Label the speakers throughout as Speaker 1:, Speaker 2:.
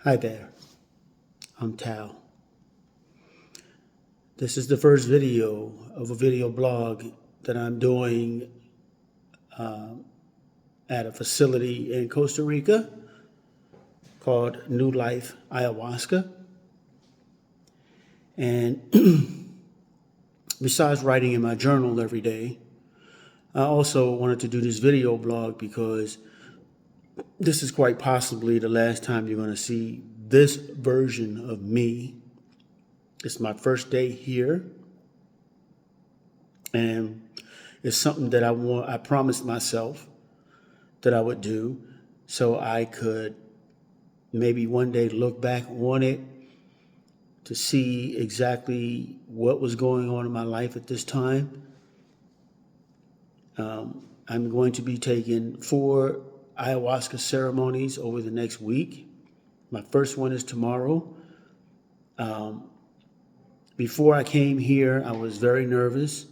Speaker 1: Hi there, I'm Tal. This is the first video of a video blog that I'm doing at a facility in Costa Rica called New Life Ayahuasca. And besides writing in my journal every day, I also wanted to do this video blog because this is quite possibly the last time you're going to see this version of me. It's my first day here, and it's something that I promised myself that I would do so I could maybe one day look back on it to see exactly what was going on in my life at this time. I'm going to be taking 4 ayahuasca ceremonies over the next week. My first one is tomorrow. Before I came here, I was very nervous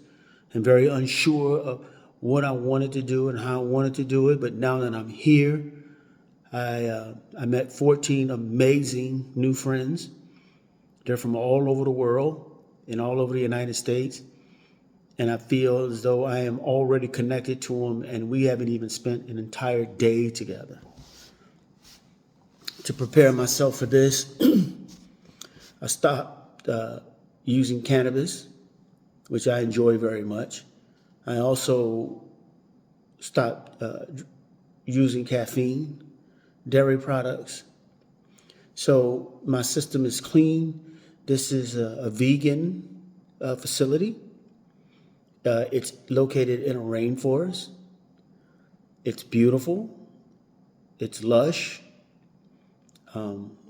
Speaker 1: and very unsure of what I wanted to do and how I wanted to do it. But now that I'm here, I met 14 amazing new friends. They're from all over the world and all over the United States. And I feel as though I am already connected to them, and we haven't even spent an entire day together. To prepare myself for this, I stopped using cannabis, which I enjoy very much. I also stopped using caffeine, dairy products. So my system is clean. This is a vegan facility. It's located in a rainforest. It's beautiful. It's lush.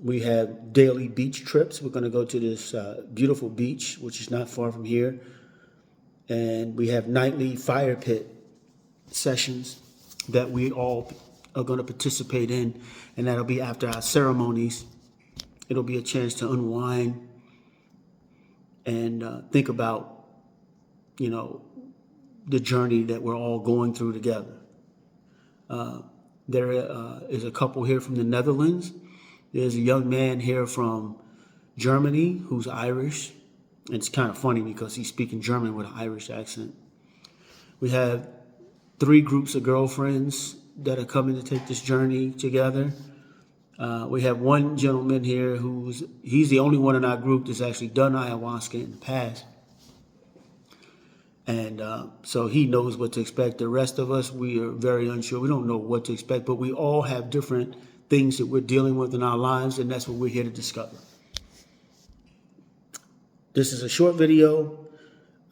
Speaker 1: We have daily beach trips. We're going to go to this beautiful beach, which is not far from here. And we have nightly fire pit sessions that we all are going to participate in. And that'll be after our ceremonies. It'll be a chance to unwind and think about, the journey that we're all going through together. There is a couple here from the Netherlands. There's a young man here from Germany who's Irish. It's kind of funny because he's speaking German with an Irish accent. We have 3 groups of girlfriends that are coming to take this journey together. We have one gentleman here he's the only one in our group that's actually done ayahuasca in the past. And so he knows what to expect. The rest of us, we are very unsure. We don't know what to expect, but we all have different things that we're dealing with in our lives, and that's what we're here to discover. This is a short video,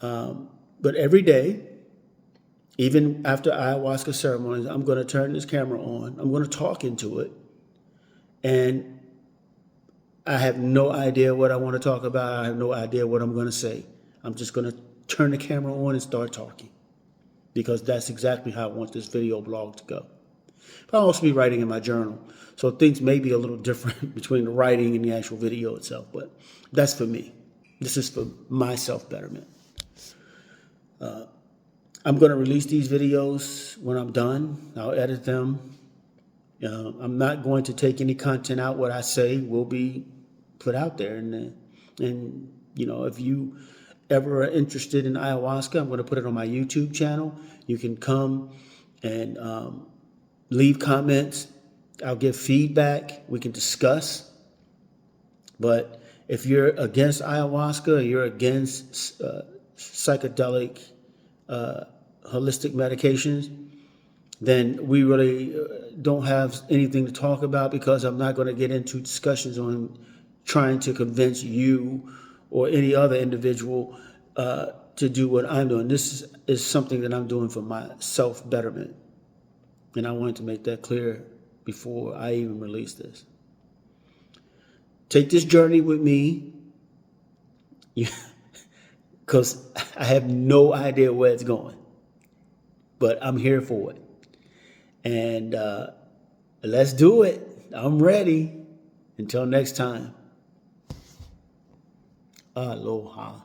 Speaker 1: but every day, even after ayahuasca ceremonies, I'm going to turn this camera on. I'm going to talk into it, and I have no idea what I want to talk about. I have no idea what I'm going to say. I'm just going to turn the camera on and start talking, because that's exactly how I want this video blog to go. But I'll also be writing in my journal, so things may be a little different between the writing and the actual video itself, but that's for me. This is for my self-betterment. I'm going to release these videos when I'm done. I'll edit them. I'm not going to take any content out. What I say will be put out there. And if you ever are interested in ayahuasca, I'm going to put it on my YouTube channel. You can come and leave comments. I'll give feedback. We can discuss. But if you're against ayahuasca, or you're against psychedelic holistic medications, then we really don't have anything to talk about, because I'm not going to get into discussions on trying to convince you or any other individual to do what I'm doing. This is something that I'm doing for my self-betterment. And I wanted to make that clear before I even release this. Take this journey with me, because I have no idea where it's going. But I'm here for it. And let's do it. I'm ready. Until next time. Aloha.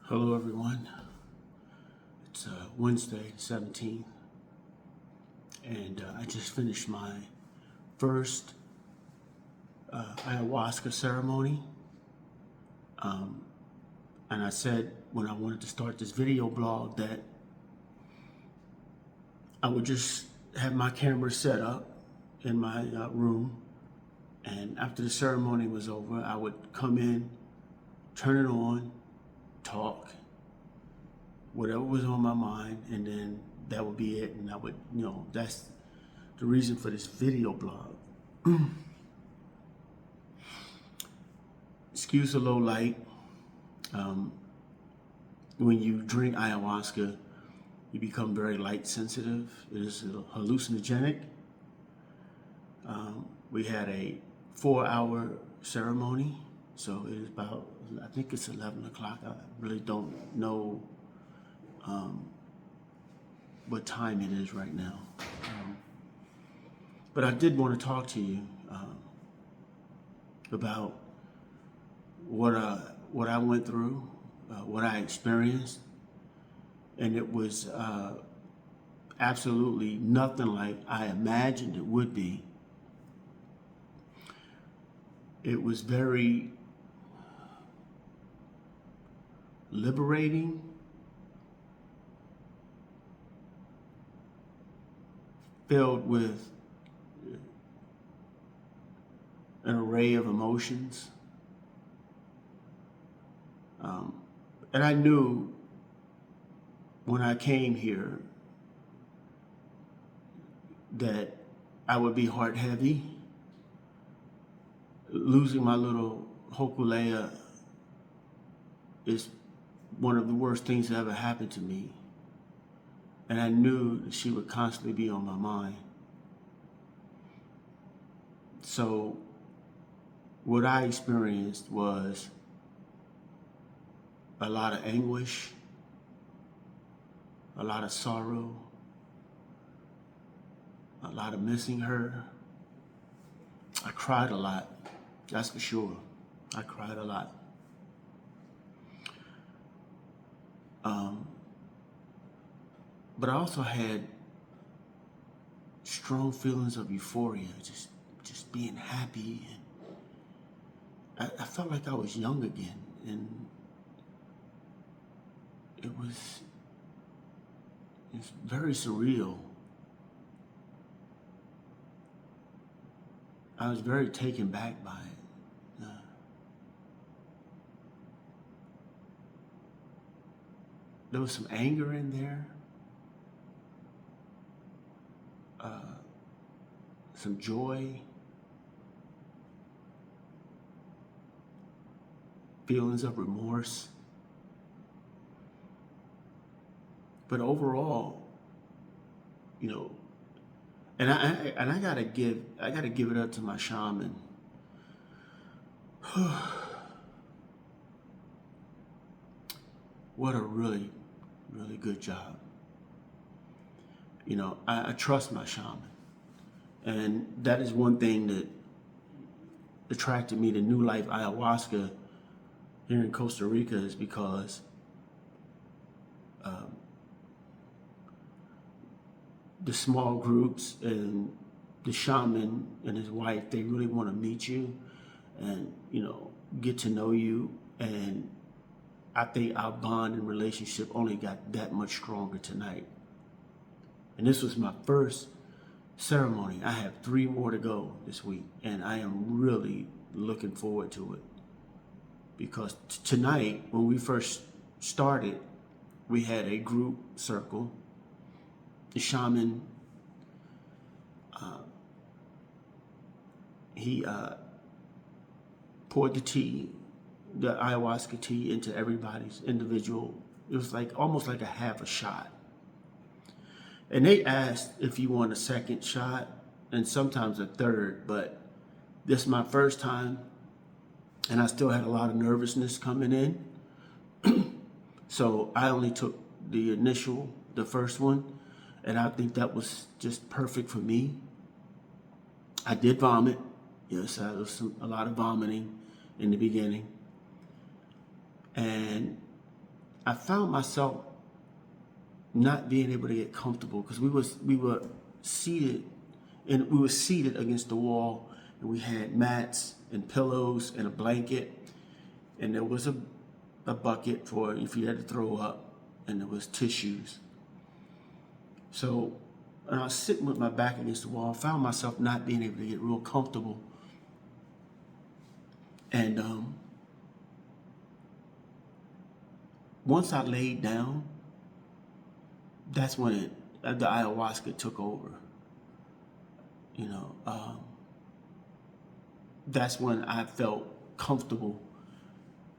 Speaker 1: Hello, everyone. It's Wednesday, the 17th, and I just finished my first Ayahuasca ceremony. And I said when I wanted to start this video blog that I would just have my camera set up in my room, and after the ceremony was over, I would come in, turn it on, talk, whatever was on my mind, and then that would be it. And I would, that's the reason for this video blog. Excuse the low light. When you drink ayahuasca, you become very light sensitive. It is hallucinogenic. We had a 4-hour ceremony, so it is about, I think it's 11 o'clock. I really don't know what time it is right now. But I did want to talk to you about what I went through, what I experienced, and it was absolutely nothing like I imagined it would be. It was very liberating, filled with an array of emotions. And I knew when I came here that I would be heart heavy. Losing my little Hokulea is one of the worst things that ever happened to me. And I knew that she would constantly be on my mind. So what I experienced was a lot of anguish, a lot of sorrow, a lot of missing her. I cried a lot, that's for sure. I cried a lot. But I also had strong feelings of euphoria, just being happy. And I felt like I was young again, and it's very surreal. I was very taken back by it. There was some anger in there, some joy, feelings of remorse. But overall, and I gotta give it up to my shaman. What a really, really good job. I trust my shaman, and that is one thing that attracted me to New Life Ayahuasca here in Costa Rica, is because the small groups and the shaman and his wife, they really want to meet you and, get to know you. And I think our bond and relationship only got that much stronger tonight. And this was my first ceremony. I have 3 more to go this week, and I am really looking forward to it. Because tonight, when we first started, we had a group circle. The shaman, he poured the ayahuasca tea into everybody's individual. It was almost like a half a shot. And they asked if you want a second shot and sometimes a third, but this is my first time, and I still had a lot of nervousness coming in. So I only took the first one, and I think that was just perfect for me. I did vomit. Yes, there was a lot of vomiting in the beginning. And I found myself not being able to get comfortable because we were seated against the wall, and we had mats and pillows and a blanket, and there was a bucket for if you had to throw up, and there was tissues. So when I was sitting with my back against the wall, I found myself not being able to get real comfortable. And once I laid down, that's when the ayahuasca took over. That's when I felt comfortable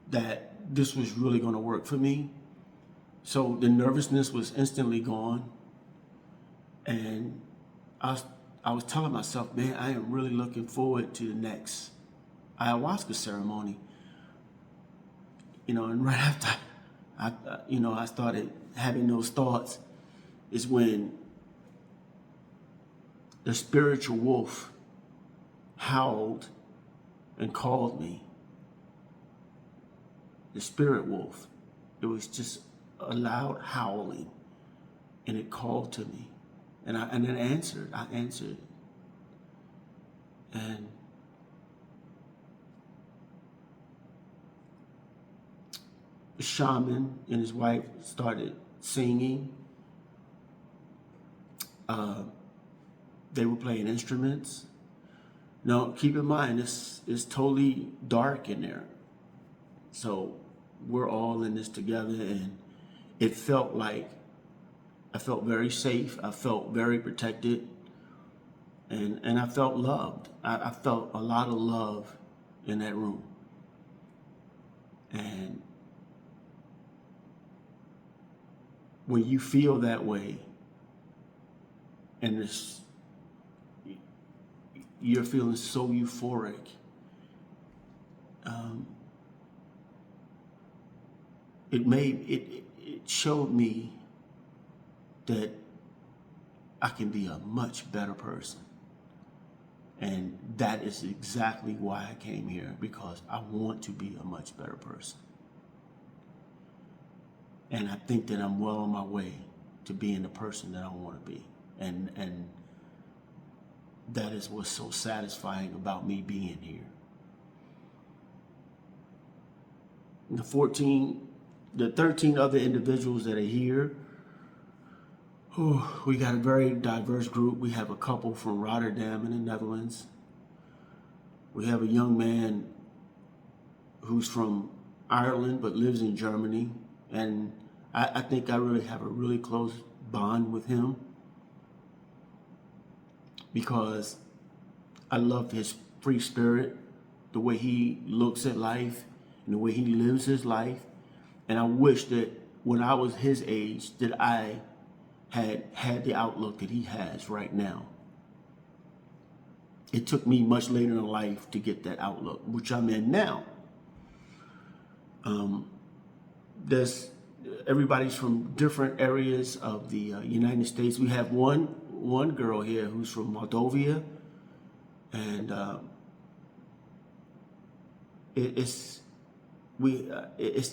Speaker 1: that this was really going to work for me. So the nervousness was instantly gone. And I was telling myself, man, I am really looking forward to the next ayahuasca ceremony. And right after I started having those thoughts is when the spiritual wolf howled and called me. The spirit wolf. It was just a loud howling, and it called to me. And then I answered. And the shaman and his wife started singing. They were playing instruments. Now, keep in mind, it's totally dark in there. So we're all in this together, and it felt like I felt very safe. I felt very protected, and I felt loved. I felt a lot of love in that room. And when you feel that way, and you're feeling so euphoric, it showed me that I can be a much better person. And that is exactly why I came here, because I want to be a much better person. And I think that I'm well on my way to being the person that I want to be. And that is what's so satisfying about me being here. The 13 other individuals that are here, we got a very diverse group. We have a couple from Rotterdam in the Netherlands. We have a young man who's from Ireland but lives in Germany. And I think I really have a really close bond with him because I love his free spirit, the way he looks at life and the way he lives his life. And I wish that when I was his age that I had the outlook that he has right now. It took me much later in life to get that outlook, which I'm in now. Everybody's from different areas of the United States. We have one girl here who's from Moldova, and it's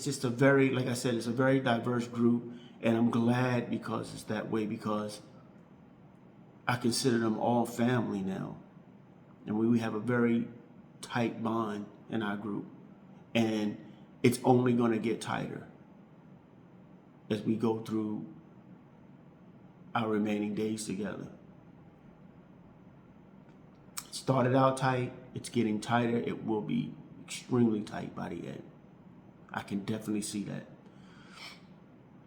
Speaker 1: just a very, like I said, it's a very diverse group, and I'm glad because it's that way, because I consider them all family now, and we have a very tight bond in our group, and it's only going to get tighter as we go through our remaining days together. It started out tight, it's getting tighter, it will be extremely tight by the end. I can definitely see that.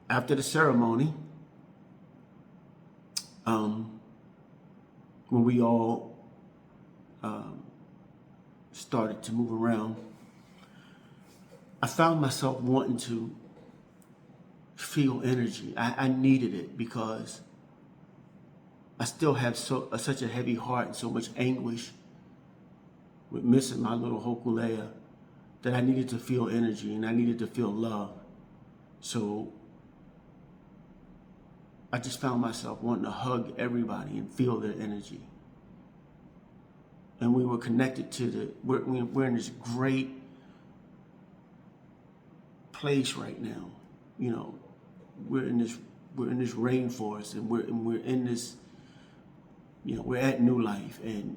Speaker 1: After the ceremony, when we all started to move around, I found myself wanting to feel energy. I needed it because I still have such a heavy heart and so much anguish with missing my little hokulea that I needed to feel energy and I needed to feel love. So I just found myself wanting to hug everybody and feel their energy. And we were connected to we're in this great place right now. you know, we're in this rainforest, and we're in this, you know, we're at New Life, and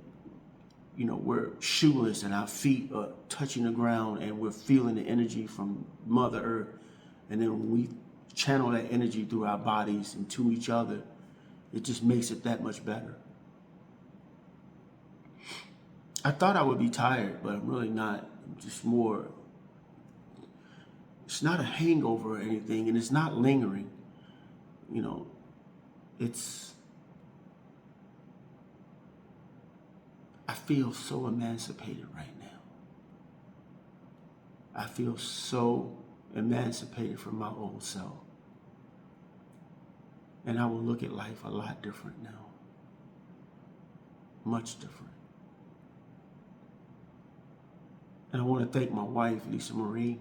Speaker 1: you know, we're shoeless and our feet are touching the ground, and we're feeling the energy from Mother Earth. And then when we channel that energy through our bodies and to each other, it just makes it that much better. I thought I would be tired, but I'm really not. I'm just more, it's not a hangover or anything, and it's not lingering. You know, I feel so emancipated right now. I feel so emancipated from my old self. And I will look at life a lot different now. Much different. And I want to thank my wife, Lisa Marie,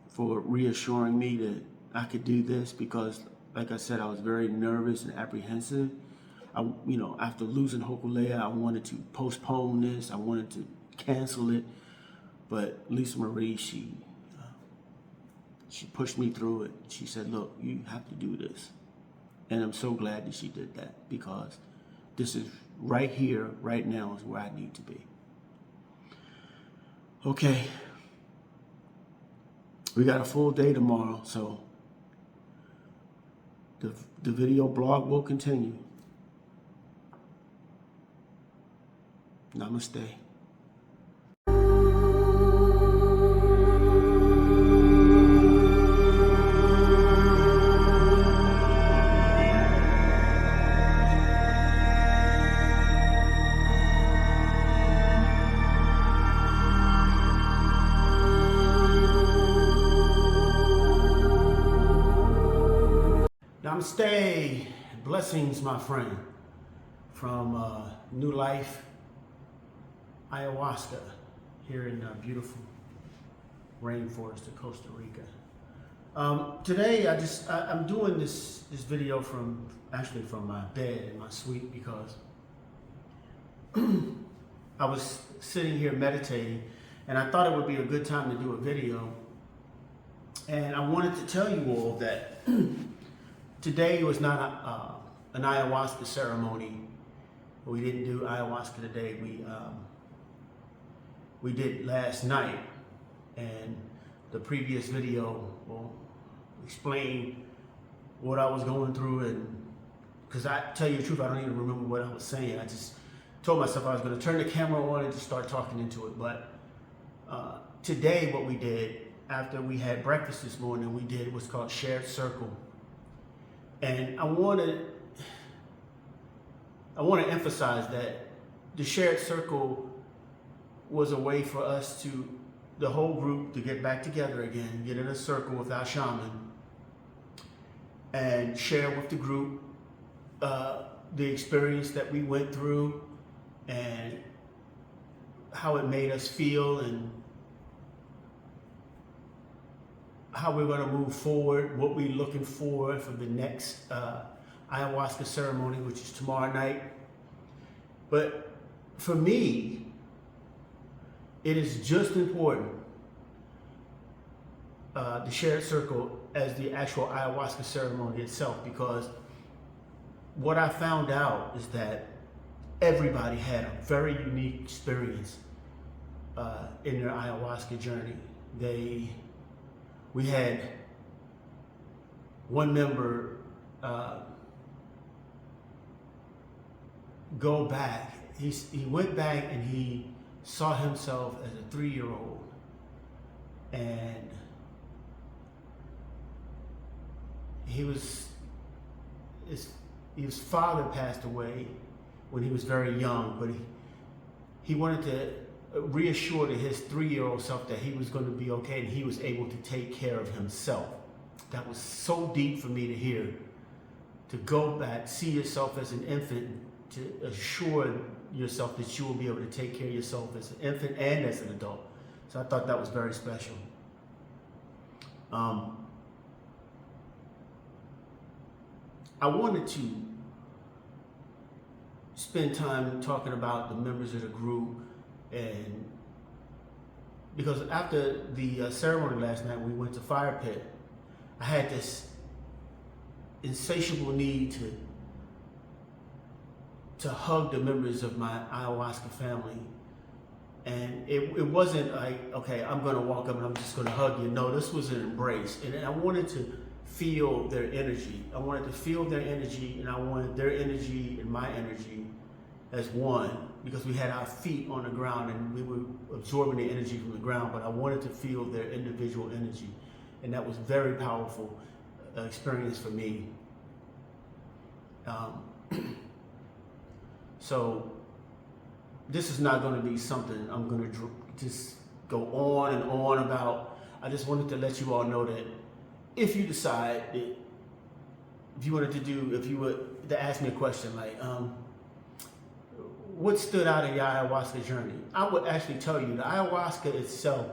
Speaker 1: for reassuring me that I could do this, because, like I said, I was very nervous and apprehensive. You know, after losing Hokulea, I wanted to postpone this. I wanted to cancel it. But Lisa Marie, she pushed me through it. She said, look, you have to do this. And I'm so glad that she did that, because this is right here, right now is where I need to be. Okay. We got a full day tomorrow, so the video blog will continue. Namaste. Namaste. Blessings, my friend, from New Life, Ayahuasca, here in beautiful rainforest of Costa Rica. Today, I'm doing this video from my bed in my suite, because I was sitting here meditating, and I thought it would be a good time to do a video. And I wanted to tell you all that today was not an ayahuasca ceremony. We didn't do ayahuasca today. We did last night, and the previous video will explain what I was going through. And because I tell you the truth, I don't even remember what I was saying. I just told myself I was going to turn the camera on and just start talking into it. But today, what we did after we had breakfast this morning, we did what's called shared circle. And I want to emphasize that the shared circle was a way for us the whole group, to get back together again, get in a circle with our shaman, and share with the group the experience that we went through and how it made us feel, and how we're going to move forward, what we're looking for the next ayahuasca ceremony, which is tomorrow night. But for me, it is just important, the shared circle, as the actual ayahuasca ceremony itself, because what I found out is that everybody had a very unique experience in their ayahuasca journey. We had one member go back. He went back and he saw himself as a 3-year-old, and his father passed away when he was very young, but he wanted to reassure to his 3-year-old self that he was going to be okay, and he was able to take care of himself. That was so deep for me to hear, to go back, see yourself as an infant, to assure yourself that you will be able to take care of yourself as an infant and as an adult. So I thought that was very special. I wanted to spend time talking about the members of the group and because after the ceremony last night, we went to fire pit. I had this insatiable need to hug the members of my ayahuasca family. And it wasn't like, okay, I'm gonna walk up and I'm just gonna hug you. No, this was an embrace. And I wanted to feel their energy. I wanted to feel their energy, and I wanted their energy and my energy as one, because we had our feet on the ground and we were absorbing the energy from the ground, but I wanted to feel their individual energy. And that was very powerful experience for me. So this is not going to be something I'm going to just go on and on about. I just wanted to let you all know that if you decide that, if you wanted to do, if you were to ask me a question like, what stood out in your ayahuasca journey? I would actually tell you the ayahuasca itself,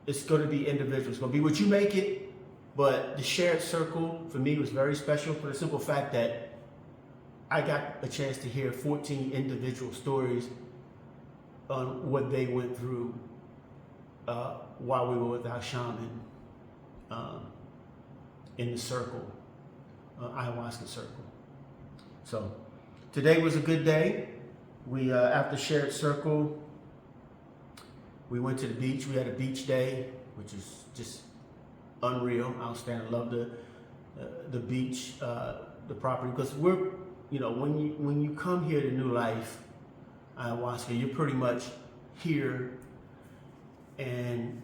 Speaker 1: it's going to be individual. It's going to be what you make it, but the shared circle for me was very special for the simple fact that I got a chance to hear 14 individual stories on what they went through while we were with our shaman in the circle, ayahuasca circle. So today was a good day. We, after shared circle, we went to the beach. We had a beach day, which is just unreal, outstanding. I love the beach, the property, because we're, you know, when you come here to New Life, ayahuasca, you're pretty much here, and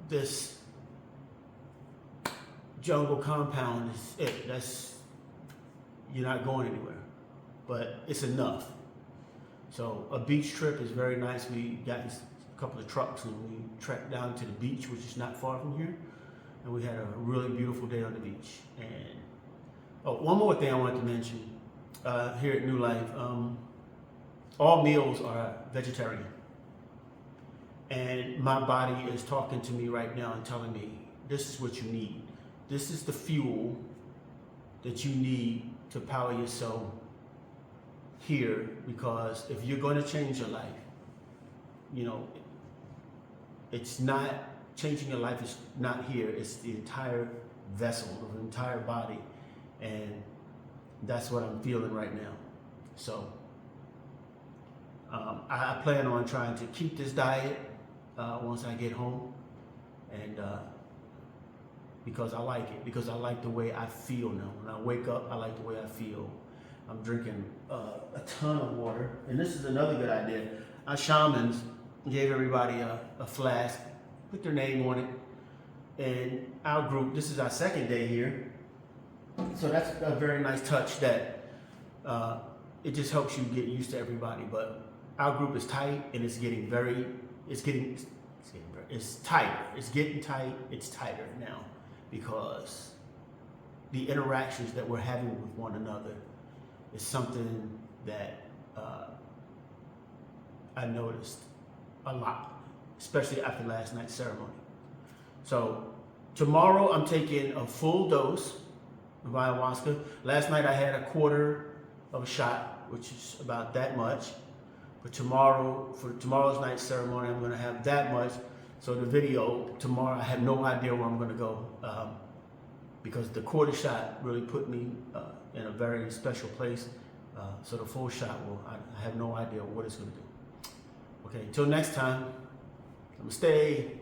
Speaker 1: this jungle compound is it. That's, you're not going anywhere, but it's enough. So a beach trip is very nice. We got a couple of trucks and we trekked down to the beach, which is not far from here, and we had a really beautiful day on the beach. And oh, one more thing I wanted to mention here at New Life. All meals are vegetarian, and my body is talking to me right now and telling me this is what you need. This is the fuel that you need to power yourself here, because if you're going to change your life, you know, it's not changing your life, is not here, it's the entire vessel, the entire body, and that's what I'm feeling right now. So I plan on trying to keep this diet once I get home, and because I like it, because I like the way I feel now. When I wake up, I like the way I feel. I'm drinking a ton of water, and this is another good idea. Our shamans gave everybody a flask, put their name on it, and our group, this is our second day here, so that's a very nice touch that it just helps you get used to everybody. But our group is tight, and it's getting tighter. It's getting tight. It's tighter now, because the interactions that we're having with one another is something that I noticed a lot, especially after last night's ceremony. So tomorrow I'm taking a full dose of ayahuasca. Last night I had a quarter of a shot, which is about that much. But tomorrow, for tomorrow's night's ceremony, I'm going to have that much. So the video tomorrow, I have no idea where I'm going to go, because the quarter shot really put me in a very special place. So the full shot I have no idea what it's going to do. Okay, until next time, namaste.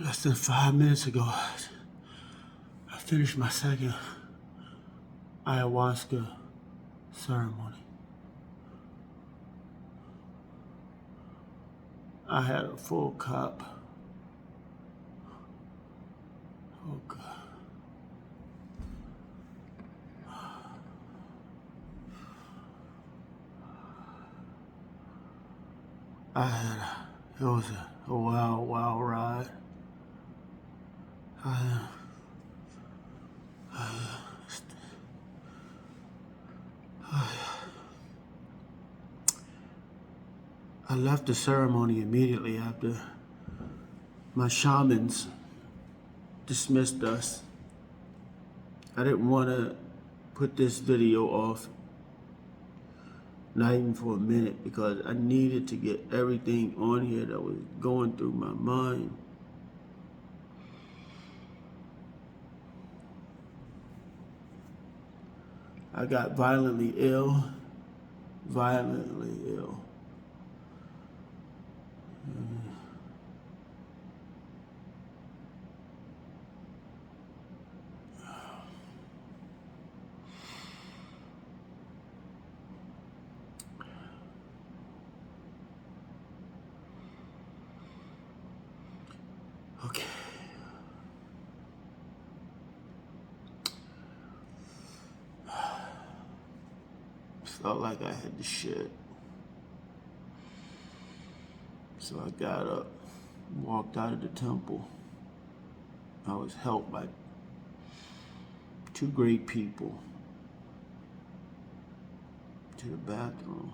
Speaker 1: Less than 5 minutes ago, I finished my second ayahuasca ceremony. I had a full cup. Oh God. It was a wild ride. I left the ceremony immediately after my shamans dismissed us. I didn't want to put this video off, not even for a minute, because I needed to get everything on here that was going through my mind. I got violently ill. Okay. Felt like I had to shit. So I got up, walked out of the temple. I was helped by two great people to the bathroom.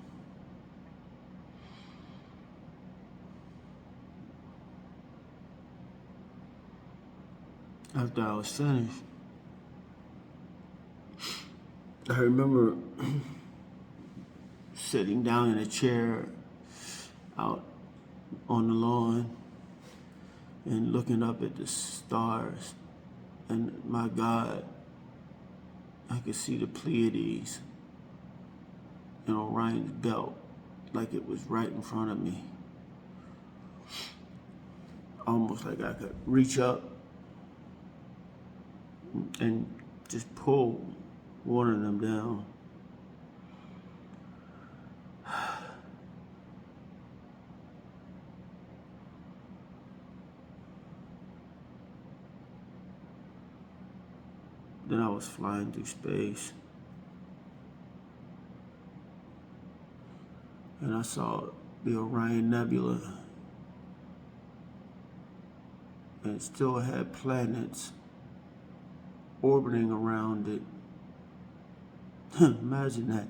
Speaker 1: After I was finished, I remember sitting down in a chair out on the lawn and looking up at the stars, and my God, I could see the Pleiades and Orion's belt like it was right in front of me. Almost like I could reach up and just pull one of them down. Then I was flying through space, and I saw the Orion Nebula, and it still had planets orbiting around it. Imagine that.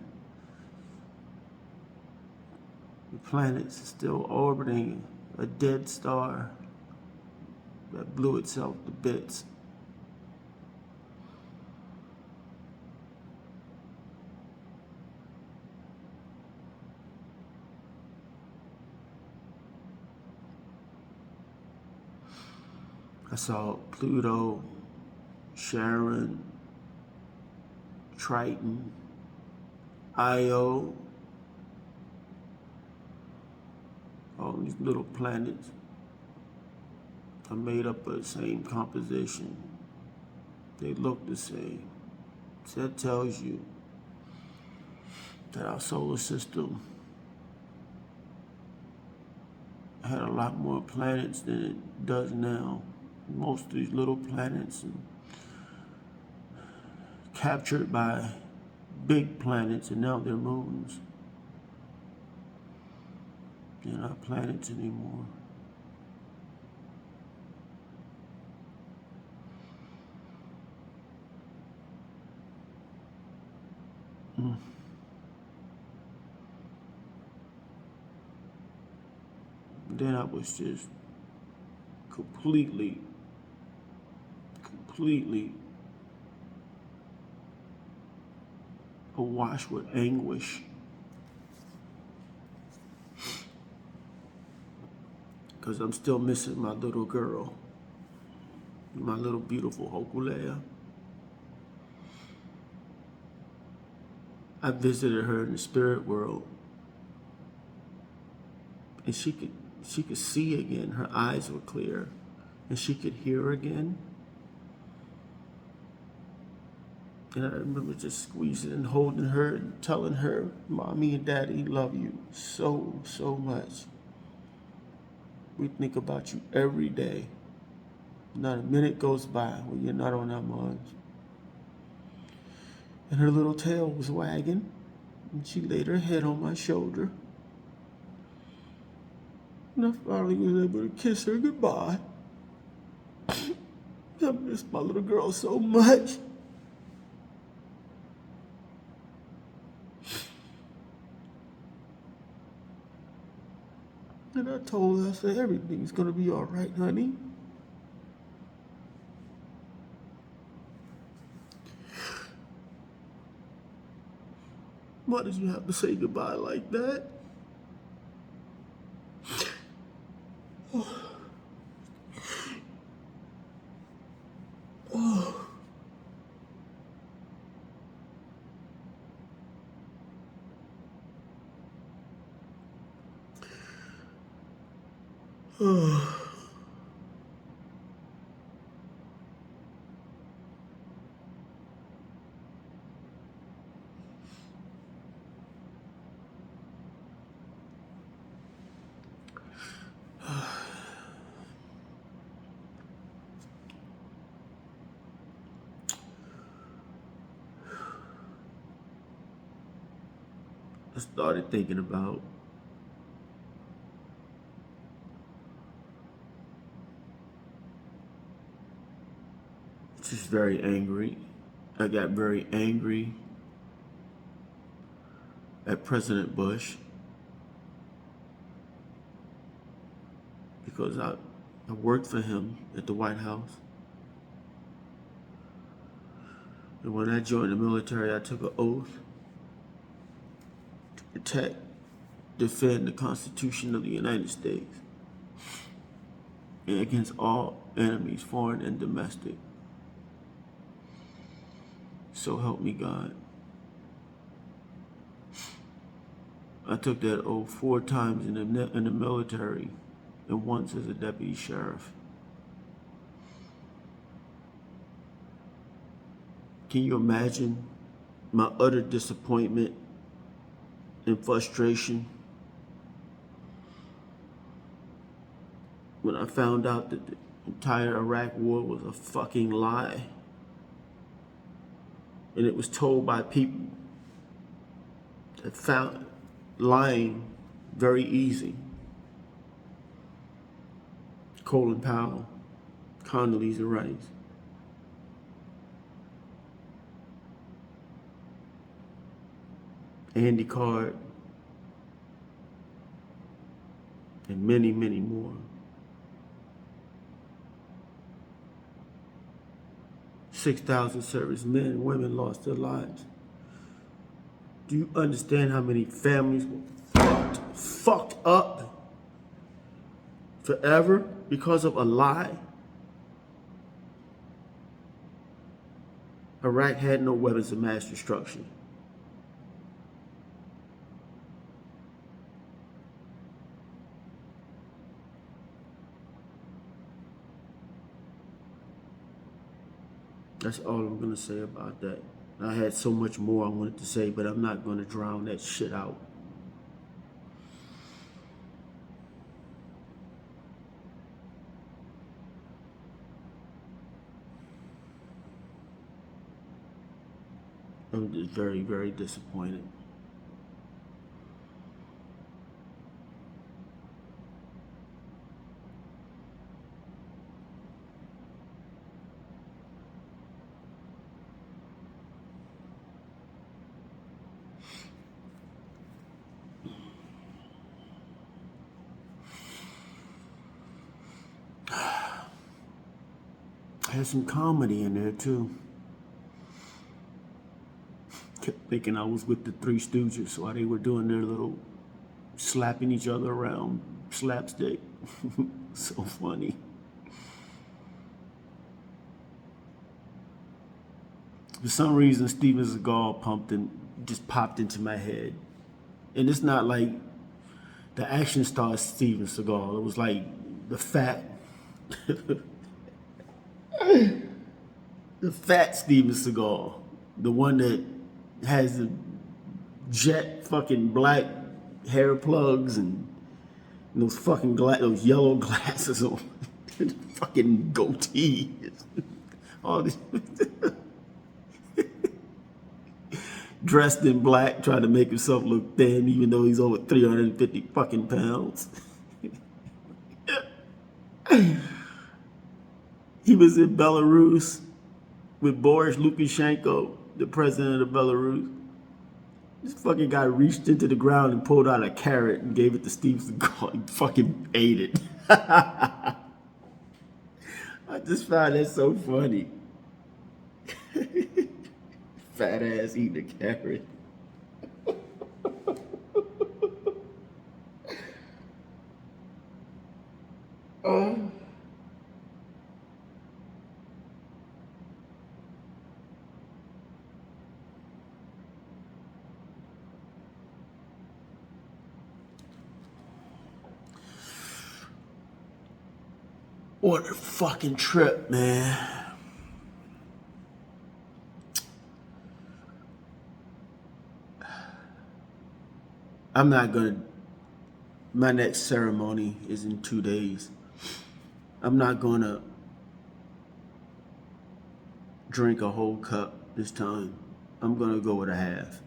Speaker 1: The planets are still orbiting a dead star that blew itself to bits. I saw Pluto, Charon, Triton, Io, all these little planets are made up of the same composition. They look the same. So that tells you that our solar system had a lot more planets than it does now. Most of these little planets are captured by big planets, and now they're moons. They're not planets anymore. Then I was just completely awash with anguish. Because I'm still missing my little girl, my little beautiful Hokulea. I visited her in the spirit world, and she could see again. Her eyes were clear. and she could hear again. And I remember just squeezing and holding her and telling her, Mommy and Daddy love you so, so much. We think about you every day. Not a minute goes by when you're not on our minds. And her little tail was wagging, and she laid her head on my shoulder. And I finally was able to kiss her goodbye. I miss my little girl so much. And I told her, I said, everything's gonna be all right, honey. Why did you have to say goodbye like that? I started thinking about just very angry. I got very angry at President Bush because I worked for him at the White House. And when I joined the military, I took an oath to protect, defend the Constitution of the United States and against all enemies, foreign and domestic. So help me God. I took that oath 4 times in the military and once as a deputy sheriff. Can you imagine my utter disappointment and frustration when I found out that the entire Iraq war was a fucking lie? And it was told by people that found lying very easy. Colin Powell, Condoleezza Rice. Andy Card, and many, many more. 6,000 servicemen and women lost their lives. Do you understand how many families were fucked up forever because of a lie? Iraq had no weapons of mass destruction. That's all I'm gonna say about that. I had so much more I wanted to say, but I'm not gonna drown that shit out. I'm just very, very disappointed. I had some comedy in there too. Kept thinking I was with the Three Stooges while they were doing their little slapping each other around slapstick. So funny. For some reason, Steven Seagal just popped into my head. And it's not like the action star Steven Seagal. It was like the fat The fat Steven Seagal, the one that has the jet fucking black hair plugs and those fucking those yellow glasses on, fucking goatee, all this dressed in black, trying to make himself look thin, even though he's over 350 fucking pounds. He was in Belarus with Boris Lukashenko, the president of Belarus. This fucking guy reached into the ground and pulled out a carrot and gave it to Steve Seagal. He fucking ate it. I just found that so funny. Fat ass eating a carrot. What a fucking trip, man. I'm not gonna, my next ceremony is in 2 days. I'm not gonna drink a whole cup this time. I'm gonna go with a half.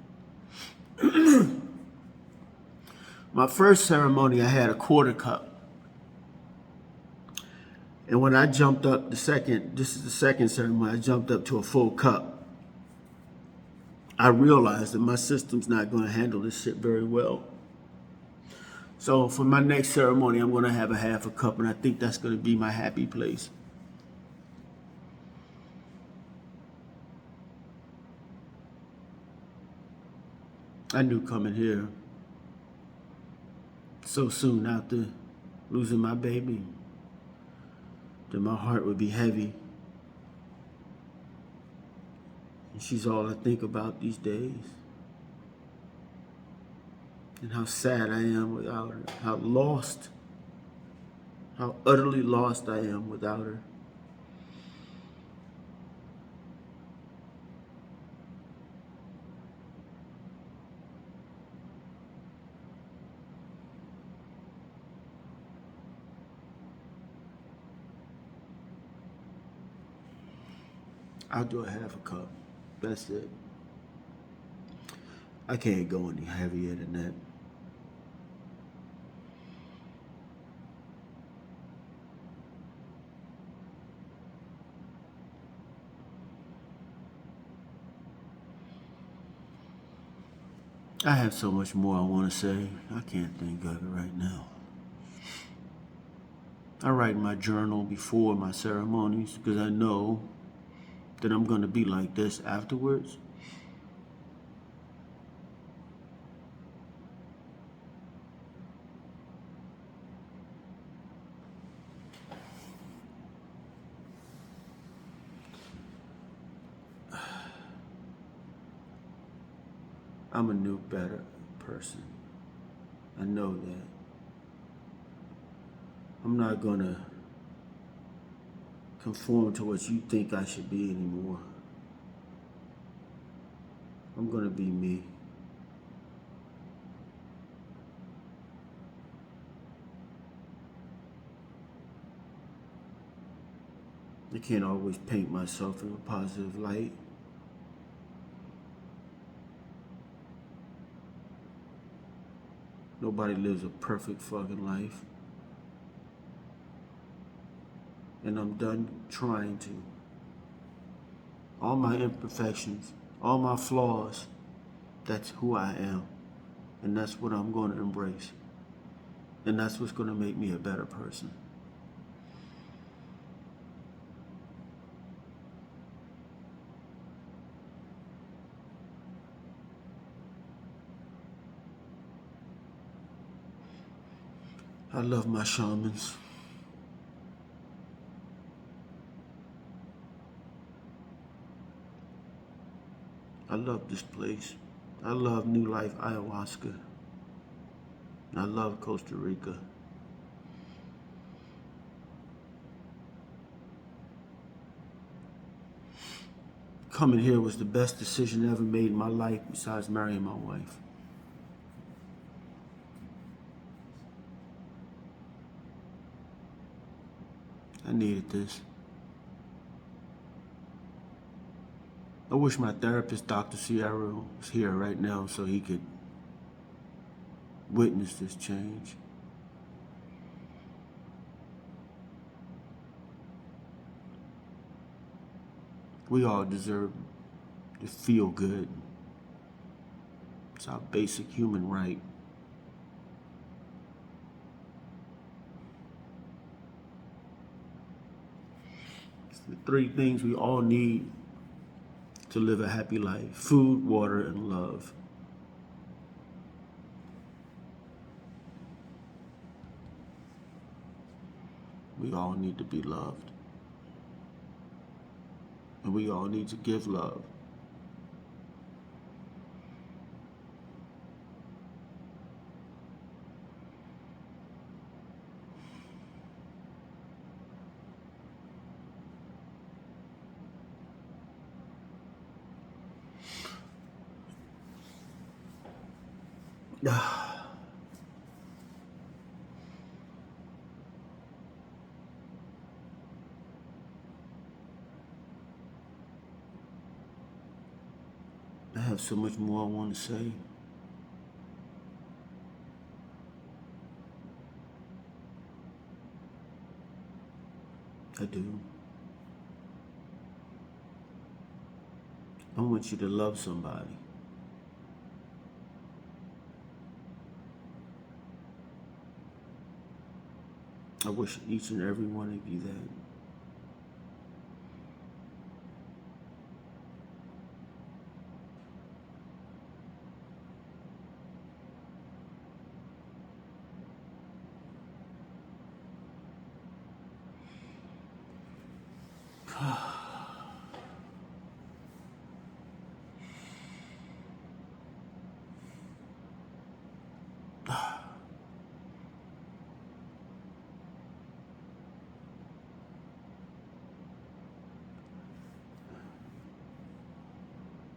Speaker 1: My first ceremony, I had a quarter cup. And when I jumped up this is the second ceremony, I jumped up to a full cup. I realized that my system's not gonna handle this shit very well. So for my next ceremony, I'm gonna have a half a cup, and I think that's gonna be my happy place. I knew coming here so soon after losing my baby that my heart would be heavy. And she's all I think about these days. And how sad I am without her. How utterly lost I am without her. I'll do a half a cup. That's it. I can't go any heavier than that. I have so much more I want to say. I can't think of it right now. I write in my journal before my ceremonies because I know that I'm going to be like this afterwards. I'm a new, better person. I know that. I'm not going to conform to what you think I should be anymore. I'm going to be me. I can't always paint myself in a positive light. Nobody lives a perfect fucking life. And I'm done trying to. All my imperfections, all my flaws, that's who I am. And that's what I'm going to embrace. And that's what's going to make me a better person. I love my shamans. I love this place. I love New Life Ayahuasca. I love Costa Rica. coming here was the best decision ever made in my life besides marrying my wife. I needed this. I wish my therapist, Dr. Sierra, was here right now so he could witness this change. We all deserve to feel good. It's our basic human right. It's the three things we all need to live a happy life: food, water, and love. We all need to be loved. And we all need to give love. I have so much more I want to say. I do. I want you to love somebody. I wish each and every one of you that.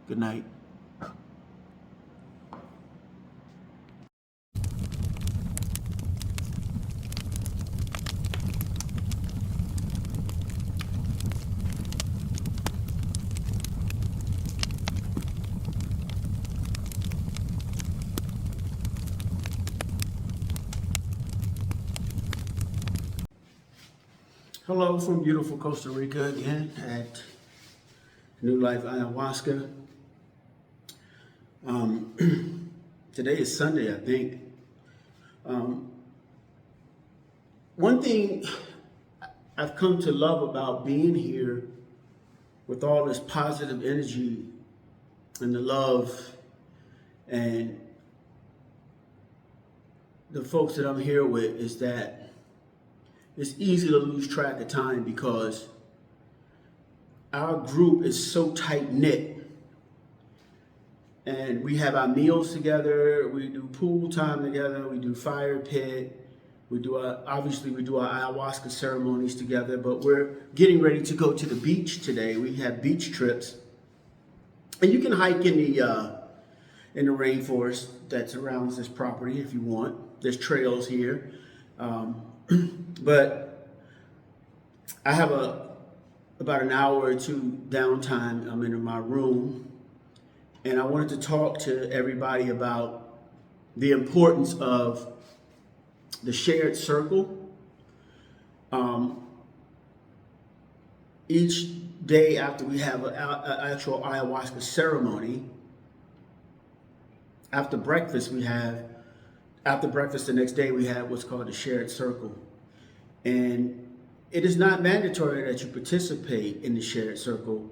Speaker 1: Good night. Hello from beautiful Costa Rica again at New Life Ayahuasca. Today is Sunday, I think. One thing I've come to love about being here with all this positive energy and the love and the folks that I'm here with is that it's easy to lose track of time because our group is so tight-knit. And we have our meals together, we do pool time together, we do fire pit, we do obviously we do our ayahuasca ceremonies together, but we're getting ready to go to the beach today. We have beach trips. And you can hike in the rainforest that surrounds this property if you want. There's trails here. But I have about an hour or two downtime. I'm in my room. And I wanted to talk to everybody about the importance of the shared circle. Each day after we have an actual ayahuasca ceremony, after breakfast the next day we have what's called a shared circle. And it is not mandatory that you participate in the shared circle,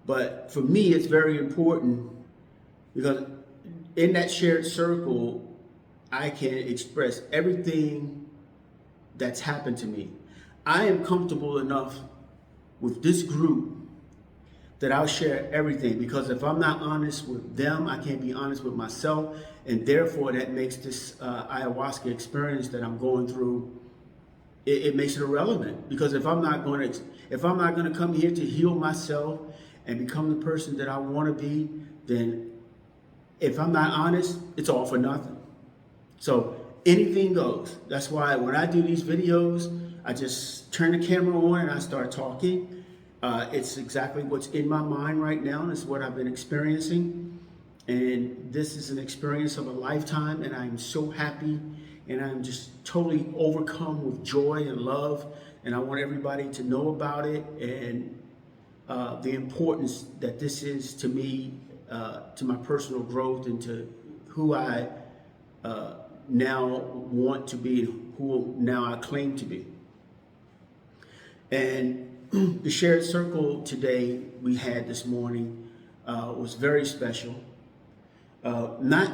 Speaker 1: but for me it's very important because in that shared circle, I can express everything that's happened to me. I am comfortable enough with this group that I'll share everything, because if I'm not honest with them, I can't be honest with myself, and therefore that makes this ayahuasca experience that I'm going through, it makes it irrelevant. Because if I'm not going to come here to heal myself and become the person that I want to be, then if I'm not honest, it's all for nothing. So anything goes. That's why when I do these videos, I just turn the camera on and I start talking. It's exactly what's in my mind right now. It's what I've been experiencing. And this is an experience of a lifetime, and I'm so happy, and I'm just totally overcome with joy and love. And I want everybody to know about it and the importance that this is to me, to my personal growth, and to who I now want to be, who now I claim to be. And the shared circle today we had this morning was very special. Not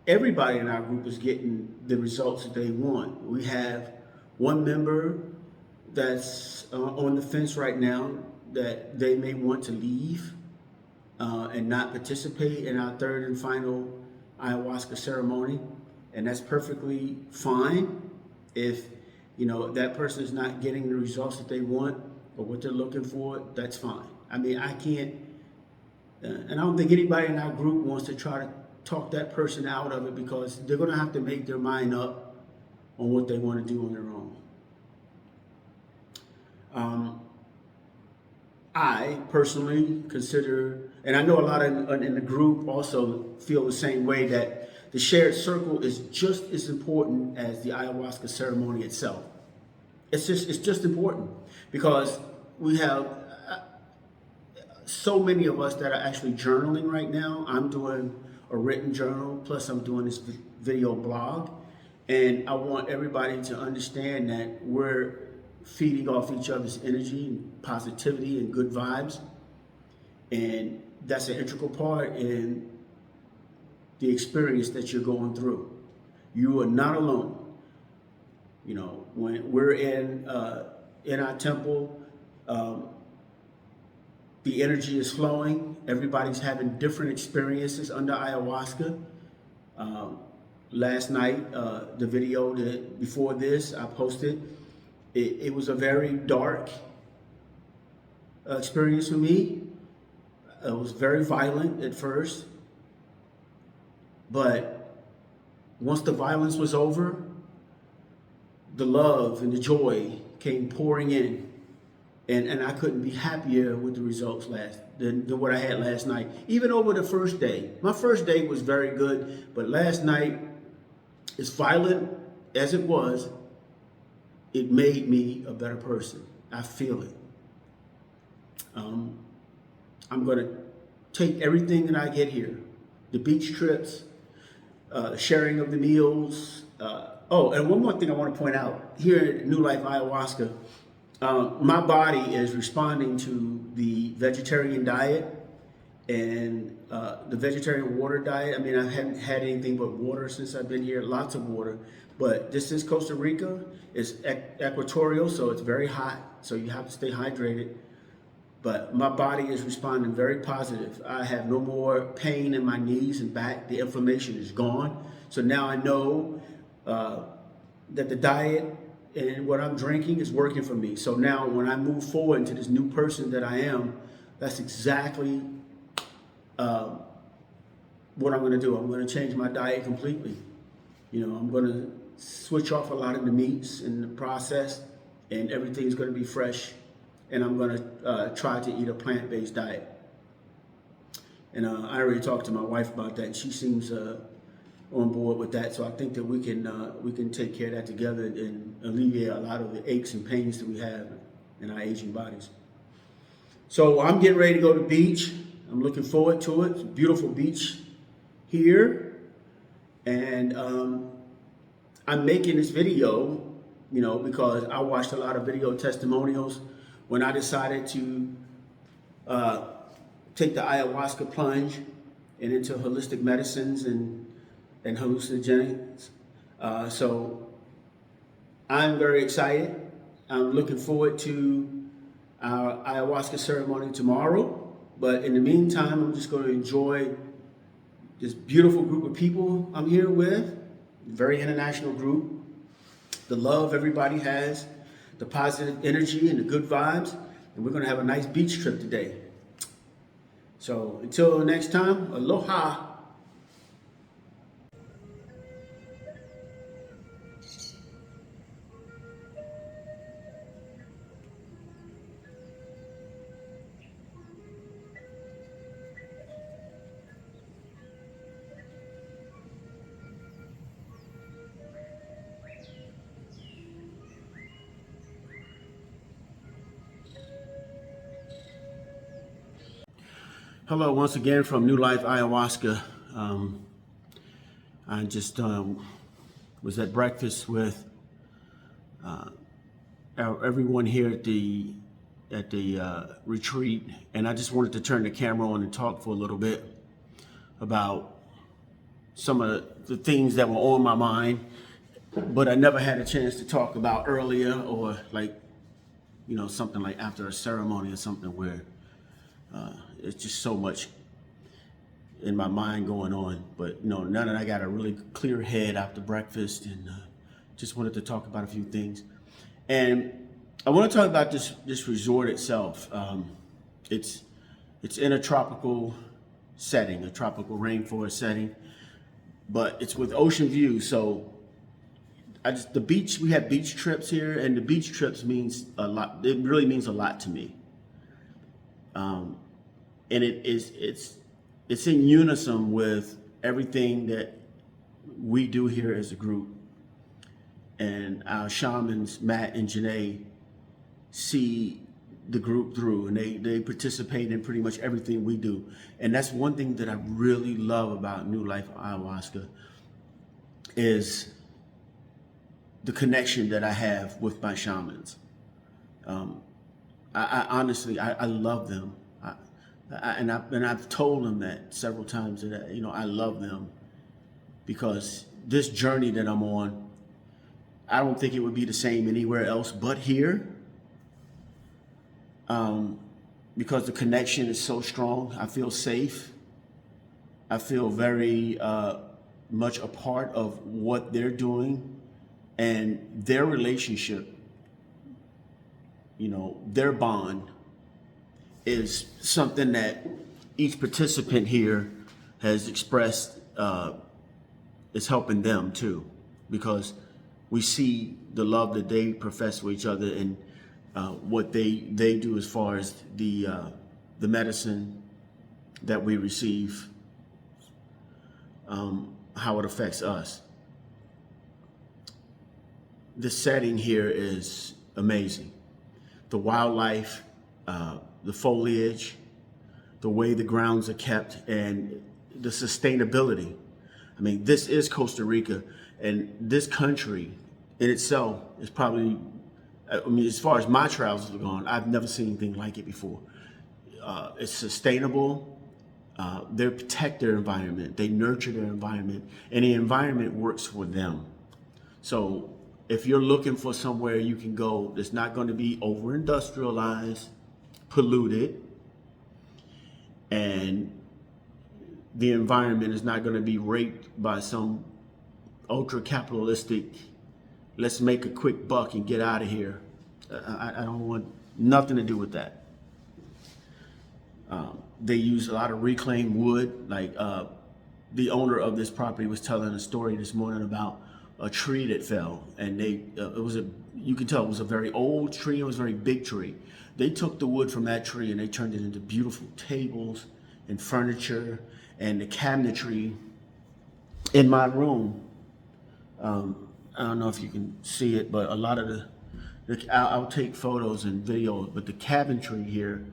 Speaker 1: everybody in our group is getting the results that they want. We have one member that's on the fence right now that they may want to leave and not participate in our third and final ayahuasca ceremony. And that's perfectly fine if, you know, that person is not getting the results that they want or what they're looking for. That's fine. I mean, I can't, and I don't think anybody in our group wants to try to talk that person out of it, because they're going to have to make their mind up on what they want to do on their own. I personally consider, and I know a lot in the group also feel the same way, that the shared circle is just as important as the ayahuasca ceremony itself. It's just important, because we have so many of us that are actually journaling right now. I'm doing a written journal, plus I'm doing this video blog, and I want everybody to understand that we're feeding off each other's energy and positivity and good vibes, and that's an integral part in the experience that you're going through. You are not alone. You know, when we're in our temple, the energy is flowing. Everybody's having different experiences under ayahuasca. Last night, the video that before this I posted, it was a very dark experience for me. It was very violent at first, but once the violence was over, the love and the joy came pouring in. And I couldn't be happier with the results than what I had last night. Even over the first day. My first day was very good, but last night, as violent as it was, it made me a better person. I feel it. I'm going to take everything that I get here, the beach trips, sharing of the meals. Oh, and one more thing I want to point out. Here at New Life Ayahuasca, my body is responding to the vegetarian diet and the vegetarian water diet. I mean, I haven't had anything but water since I've been here, lots of water. But this is Costa Rica. It's equatorial, so it's very hot, so you have to stay hydrated. But my body is responding very positive. I have no more pain in my knees and back. The inflammation is gone. So now I know that the diet and what I'm drinking is working for me. So now when I move forward into this new person that I am, that's exactly what I'm going to do. I'm going to change my diet completely. You know, I'm going to switch off a lot of the meats in the process, and everything's going to be fresh. And I'm going to try to eat a plant-based diet. And I already talked to my wife about that, and she seems on board with that. So I think that we can take care of that together and alleviate a lot of the aches and pains that we have in our aging bodies. So I'm getting ready to go to the beach. I'm looking forward to it. It's a beautiful beach here. And I'm making this video, you know, because I watched a lot of video testimonials when I decided to take the ayahuasca plunge and into holistic medicines and hallucinogens. So I'm very excited. I'm looking forward to our ayahuasca ceremony tomorrow. But in the meantime, I'm just going to enjoy this beautiful group of people I'm here with, very international group, the love everybody has, the positive energy and the good vibes, and we're going to have a nice beach trip today. So until next time, aloha. Hello, once again from New Life Ayahuasca. I just was at breakfast with everyone here at the retreat, and I just wanted to turn the camera on and talk for a little bit about some of the things that were on my mind, but I never had a chance to talk about earlier, or like, something like after a ceremony or something where it's just so much in my mind going on. But now that I got a really clear head after breakfast, and just wanted to talk about a few things. And I want to talk about this resort itself. It's in a tropical setting, a tropical rainforest setting, but it's with ocean view. So the beach, we have beach trips here, and the beach trips means a lot. It really means a lot to me. And it's in unison with everything that we do here as a group. And our shamans, Matt and Janae, see the group through, and they participate in pretty much everything we do. And that's one thing that I really love about New Life Ayahuasca, is the connection that I have with my shamans. I honestly love them. And I've told them that several times, that I love them, because this journey that I'm on, I don't think it would be the same anywhere else but here, because the connection is so strong. I feel safe. I feel very much a part of what they're doing, and their relationship, their bond is something that each participant here has expressed is helping them too, because we see the love that they profess for each other, and what they do as far as the medicine that we receive, how it affects us. The setting here is amazing. The wildlife, the foliage, the way the grounds are kept, and the sustainability. I mean, this is Costa Rica, and this country in itself is probably, as far as my travels have gone, I've never seen anything like it before. It's sustainable. They protect their environment. They nurture their environment, and the environment works for them. So if you're looking for somewhere you can go that's not going to be over-industrialized, polluted, and the environment is not going to be raped by some ultra-capitalistic, let's make a quick buck and get out of here. I don't want nothing to do with that. They use a lot of reclaimed wood. Like the owner of this property was telling a story this morning about a tree that fell, and you can tell it was a very old tree. It was a very big tree. They took the wood from that tree and they turned it into beautiful tables and furniture, and the cabinetry in my room. I don't know if you can see it, but a lot of I'll take photos and videos, but the cabinetry here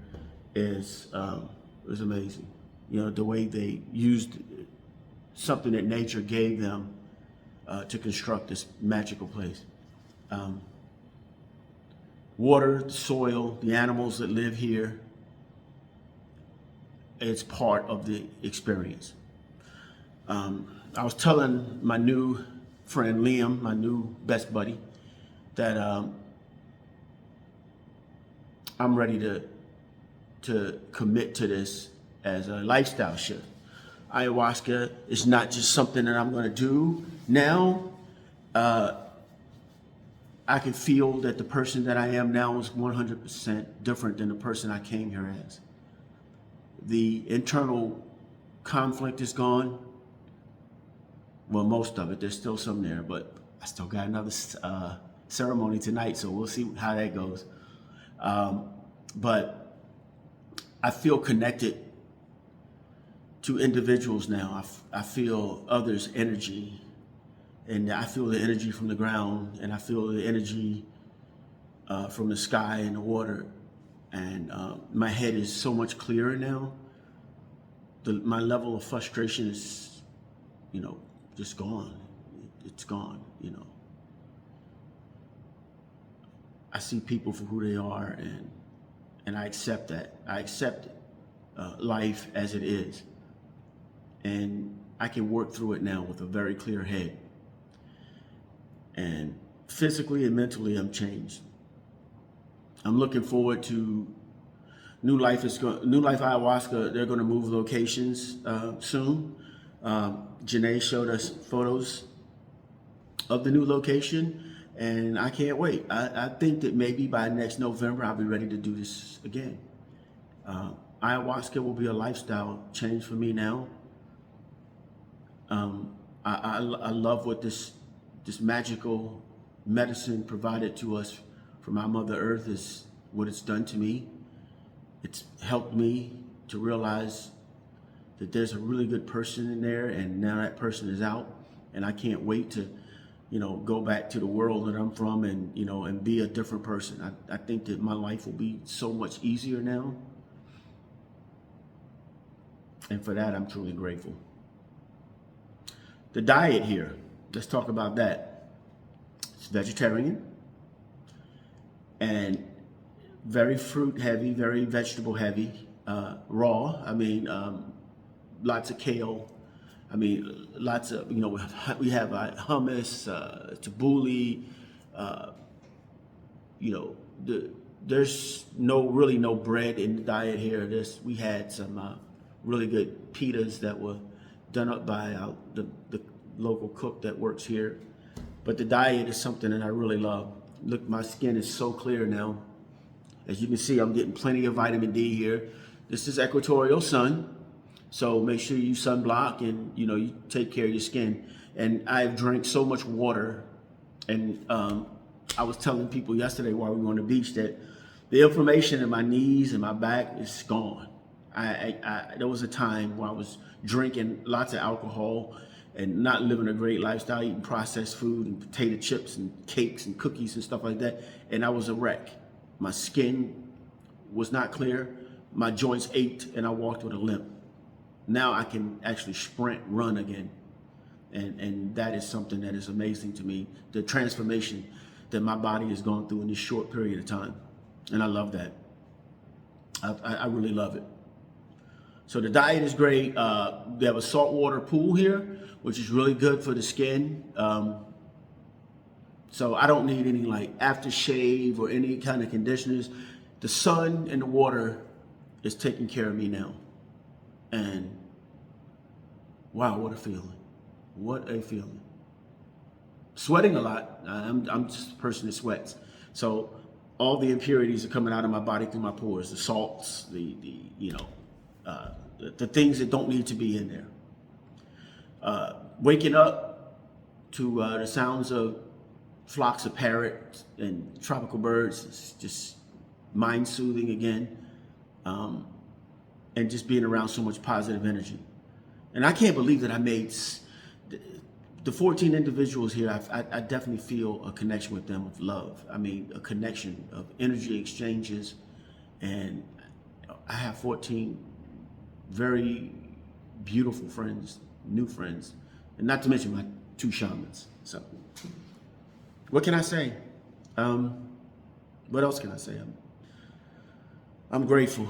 Speaker 1: is amazing. The way they used something that nature gave them to construct this magical place. Water, soil, the animals that live here, it's part of the experience. I was telling my new friend Liam, my new best buddy, that I'm ready to commit to this as a lifestyle shift. Ayahuasca is not just something that I'm going to do now. I can feel that the person that I am now is 100% different than the person I came here as. The internal conflict is gone. Well, most of it. There's still some there, but I still got another ceremony tonight, so we'll see how that goes. But I feel connected to individuals now. I feel others' energy, and I feel the energy from the ground, and I feel the energy from the sky and the water. And my head is so much clearer now. My level of frustration is, just gone. It's gone, I see people for who they are, and I accept that. I accept life as it is. And I can work through it now with a very clear head. And physically and mentally, I'm changed. I'm looking forward to New Life Ayahuasca. They're going to move locations soon. Janae showed us photos of the new location, and I can't wait. I think that maybe by next November, I'll be ready to do this again. Ayahuasca will be a lifestyle change for me now. I love what this magical medicine provided to us from our Mother Earth is what it's done to me. It's helped me to realize that there's a really good person in there, and now that person is out, and I can't wait to, go back to the world that I'm from and, and be a different person. I think that my life will be so much easier now. And for that, I'm truly grateful. The diet here, let's talk about that. It's vegetarian and very fruit heavy, very vegetable heavy, raw. Lots of kale. Lots of, we have hummus, tabbouleh, there's really no bread in the diet here. We had some really good pitas that were done up by the local cook that works here. But the diet is something that I really love. Look, my skin is so clear now. As you can see, I'm getting plenty of vitamin D here. This is equatorial sun, so make sure you sunblock and you take care of your skin. And I've drank so much water, and I was telling people yesterday while we were on the beach that the inflammation in my knees and my back is gone. There was a time where I was drinking lots of alcohol and not living a great lifestyle, eating processed food and potato chips and cakes and cookies and stuff like that, and I was a wreck. My skin was not clear, my joints ached, and I walked with a limp. Now I can actually sprint, run again, and that is something that is amazing to me, the transformation that my body has gone through in this short period of time, and I love that. I really love it. So the diet is great. They have a saltwater pool here, which is really good for the skin. So I don't need any aftershave or any kind of conditioners. The sun and the water is taking care of me now. And wow, what a feeling. What a feeling. Sweating a lot. I'm just a person that sweats. So all the impurities are coming out of my body through my pores, the salts, the things that don't need to be in there. Waking up to the sounds of flocks of parrots and tropical birds is just mind-soothing again, and just being around so much positive energy. And I can't believe that I made the 14 individuals here. I definitely feel a connection with them of love. A connection of energy exchanges, and I have 14 very beautiful friends, new friends, and not to mention my 2 shamans. So what can I say? What else can I say? I'm grateful.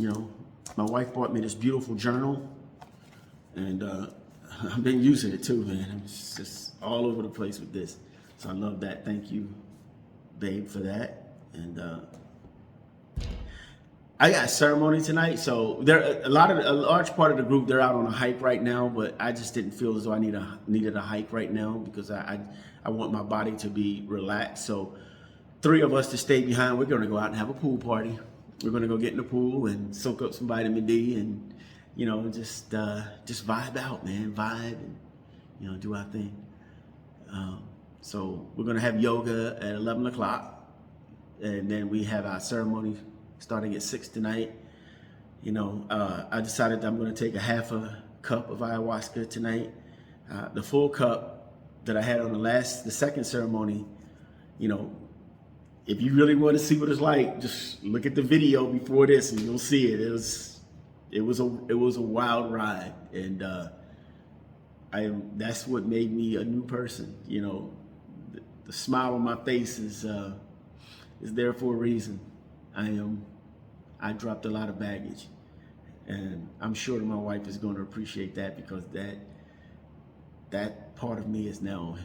Speaker 1: My wife bought me this beautiful journal, and I've been using it too, man. It's just all over the place with this. So I love that. Thank you, babe, for that. And I got a ceremony tonight, so a large part of the group, they're out on a hike right now, but I just didn't feel as though I needed a hike right now because I want my body to be relaxed. So 3 of us to stay behind, we're gonna go out and have a pool party. we're gonna go get in the pool and soak up some vitamin D and, just vibe out, man, vibe and, do our thing. So we're gonna have yoga at 11 o'clock, and then we have our ceremony starting at 6 tonight. I decided that I'm gonna take a half a cup of ayahuasca tonight. The full cup that I had on the second ceremony, if you really want to see what it's like, just look at the video before this and you'll see it. It was a wild ride, and that's what made me a new person. The smile on my face is there for a reason. I dropped a lot of baggage, and I'm sure that my wife is going to appreciate that, because that part of me is now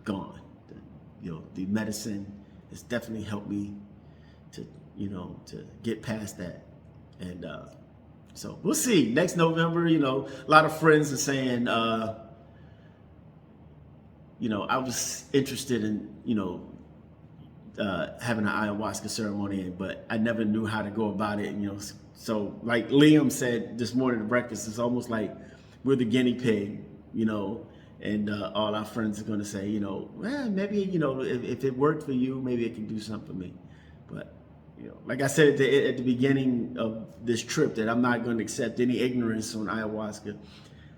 Speaker 1: gone. The medicine has definitely helped me to get past that, and so we'll see next November. A lot of friends are saying, I was interested in, having an ayahuasca ceremony, but I never knew how to go about it. So like Liam said this morning at breakfast, it's almost like we're the guinea pig, and all our friends are going to say, well, maybe, if it worked for you, maybe it can do something for me. But, like I said at the beginning of this trip, that I'm not going to accept any ignorance on ayahuasca.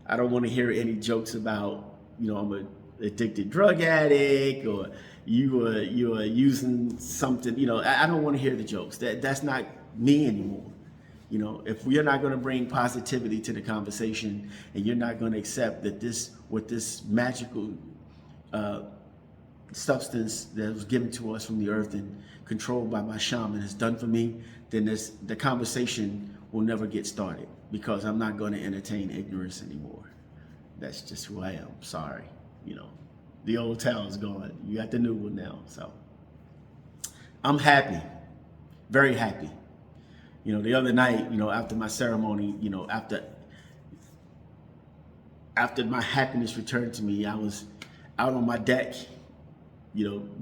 Speaker 1: I don't want to hear any jokes about, I'm an addicted drug addict, or you are using something. I don't want to hear the jokes. That's not me anymore. If we are not going to bring positivity to the conversation, and you're not going to accept that what this magical substance that was given to us from the earth and controlled by my shaman has done for me, then the conversation will never get started, because I'm not going to entertain ignorance anymore. That's just who I am. Sorry. The old town is gone. You got the new one now. So I'm happy, very happy. The other night, after my ceremony, after my happiness returned to me, I was out on my deck,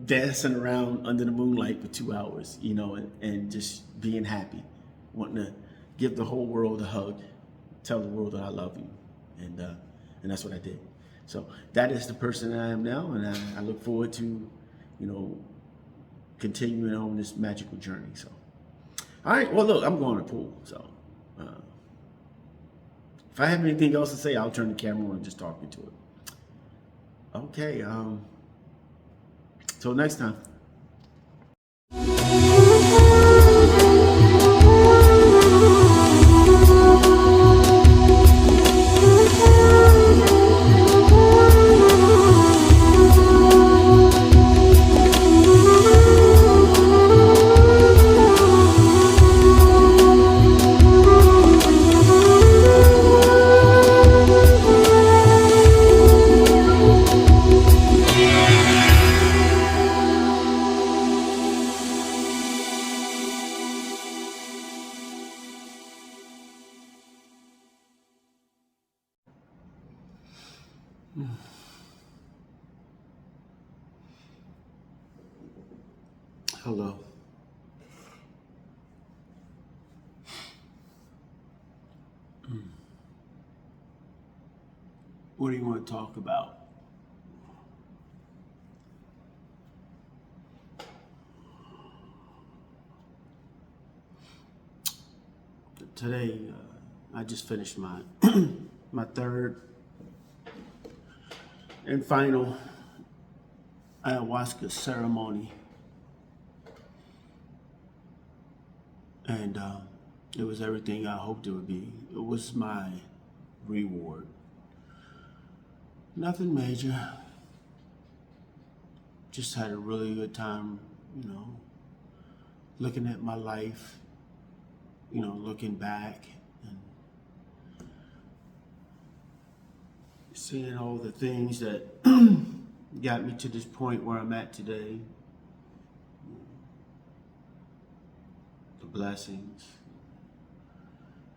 Speaker 1: dancing around under the moonlight for 2 hours, and just being happy, wanting to give the whole world a hug, tell the world that I love you, and that's what I did. So that is the person I am now, and I look forward to, continuing on this magical journey. So, all right, well, look, I'm going to the pool. So if I have anything else to say, I'll turn the camera on and just talk into it. Okay, till next time. Hello. What do you want to talk about? Today, I just finished my my third and final ayahuasca ceremony, and it was everything I hoped it would be. It was my reward. Nothing major. Just had a really good time, looking at my life, looking back and seeing all the things that got me to this point where I'm at today. The blessings,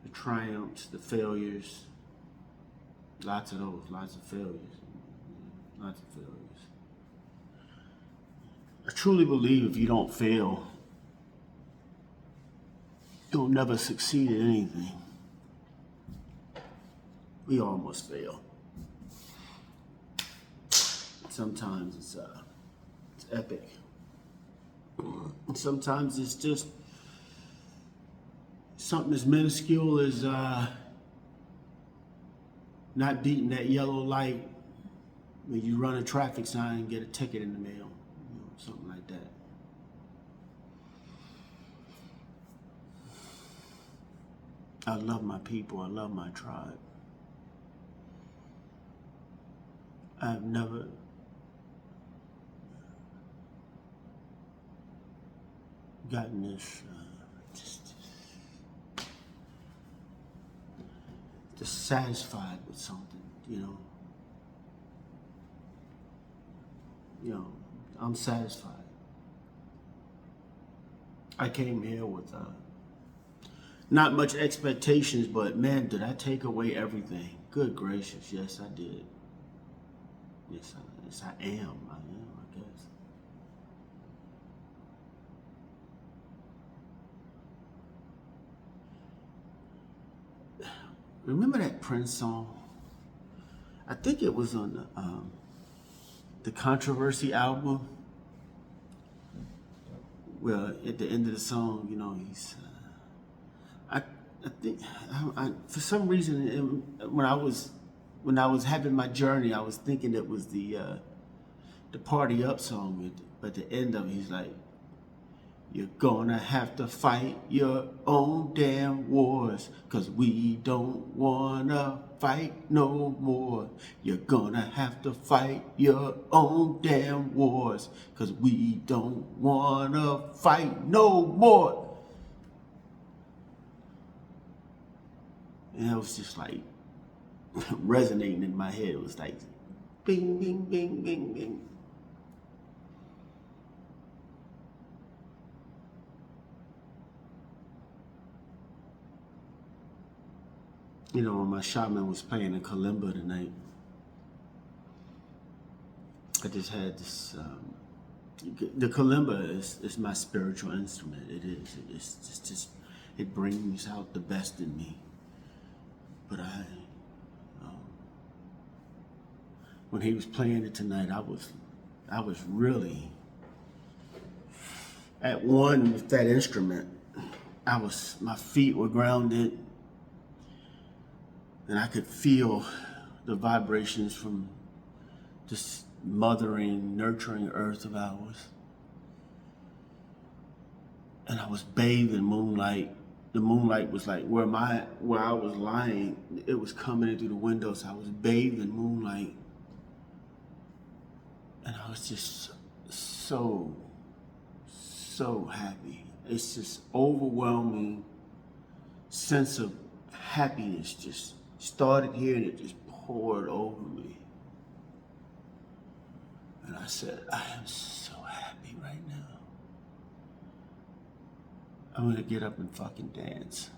Speaker 1: the triumphs, the failures. Lots of those, lots of failures. I truly believe if you don't fail, You'll never succeed at anything. We almost fail. Sometimes it's epic. And sometimes it's just something as minuscule as not beating that yellow light when you run a traffic sign and get a ticket in the mail, something like that. I love my people. I love my tribe. I've never gotten this just satisfied with something, I'm satisfied. I came here with not much expectations, but man, did I take away everything. Good gracious, yes I did. Yes I am, I guess. Remember that Prince song? I think it was on the Controversy album. Well, at the end of the song, he's. I think for some reason when I was having my journey, I was thinking it was the Party Up song. But at the end of it, he's like, "You're gonna have to fight your own damn wars, 'cause we don't wanna fight no more. You're gonna have to fight your own damn wars, 'cause we don't wanna fight no more." And it was just like resonating in my head. It was like bing, bing, bing, bing, bing. When my shaman was playing a kalimba tonight, I just had this. The kalimba is my spiritual instrument. It is. It's just it brings out the best in me. But when he was playing it tonight, I was really at one with that instrument. My feet were grounded, and I could feel the vibrations from this mothering, nurturing earth of ours. And I was bathed in moonlight. The moonlight was like where I was lying, it was coming in through the windows. I was bathed in moonlight. And I was just so happy. It's just overwhelming sense of happiness just started here and it just poured over me. And I said, I am so happy right now. I'm gonna get up and fucking dance.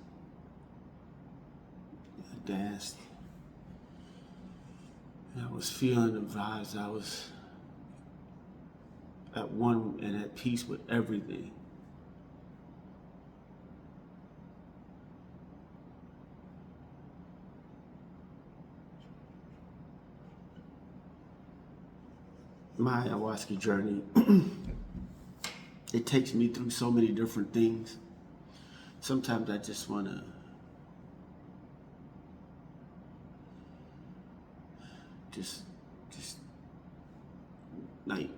Speaker 1: I danced. And I was feeling the vibes. I was at one and at peace with everything. My ayahuasca journey, it takes me through so many different things. Sometimes I just want to just like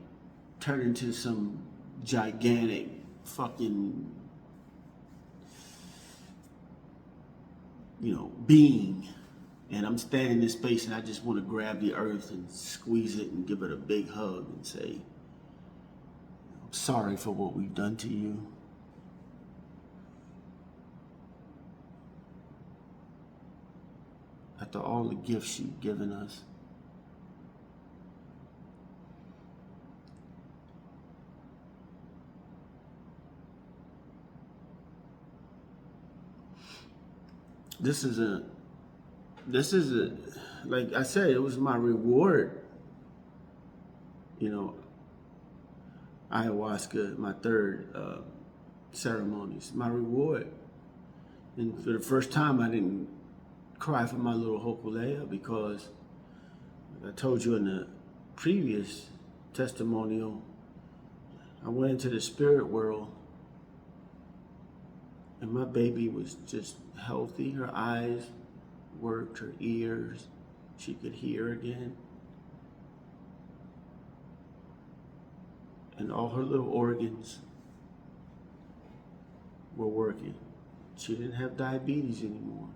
Speaker 1: turn into some gigantic fucking being, and I'm standing in space and I just want to grab the earth and squeeze it and give it a big hug and say, I'm sorry for what we've done to you. After all the gifts you've given us. This is like I said, it was my reward. Ayahuasca, my third ceremonies, my reward And for the first time, I didn't cry for my little Hokulea because, like I told you in the previous testimonial, I went into the spirit world and my baby was just healthy. Her eyes worked, her ears, she could hear again. And all her little organs were working. She didn't have diabetes anymore.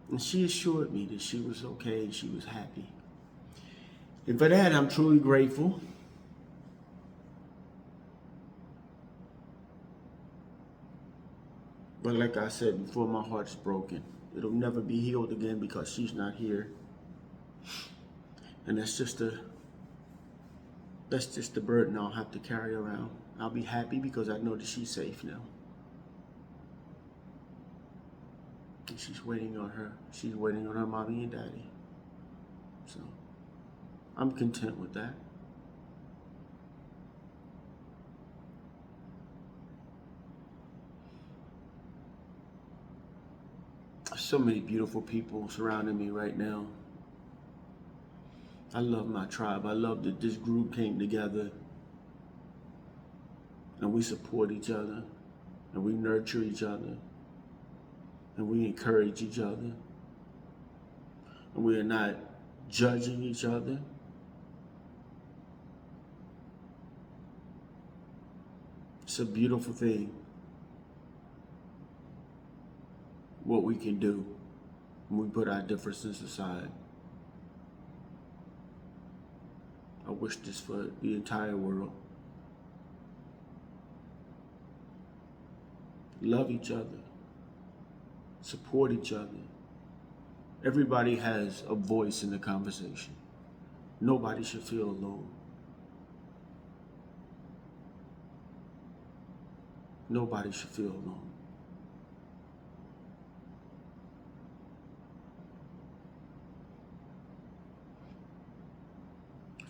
Speaker 1: And she assured me that she was okay and she was happy. And for that, I'm truly grateful. But like I said before, my heart's broken. It'll never be healed again because she's not here. And that's just the burden I'll have to carry around. I'll be happy because I know that she's safe now. And she's waiting on her mommy and daddy. So I'm content with that. So many beautiful people surrounding me right now. I love my tribe. I love that this group came together and we support each other and we nurture each other and we encourage each other and we are not judging each other. It's a beautiful thing what we can do when we put our differences aside. I wish this for the entire world. Love each other. Support each other. Everybody has a voice in the conversation. Nobody should feel alone. Nobody should feel alone.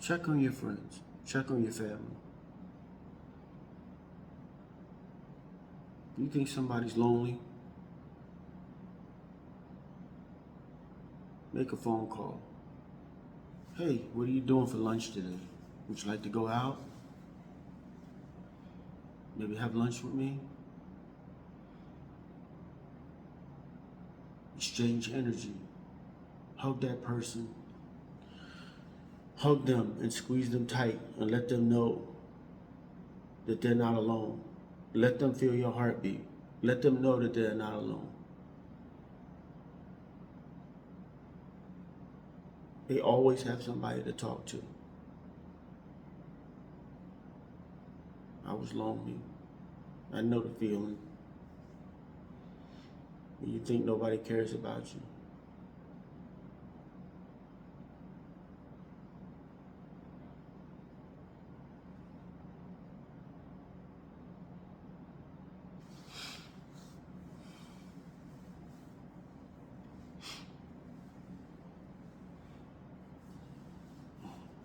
Speaker 1: Check on your friends. Check on your family. You think somebody's lonely? Make a phone call. Hey, what are you doing for lunch today? Would you like to go out? Maybe have lunch with me? Exchange energy. Hug that person. Hug them and squeeze them tight and let them know that they're not alone. Let them feel your heartbeat. Let them know that they're not alone. They always have somebody to talk to. I was lonely. I know the feeling. When you think nobody cares about you.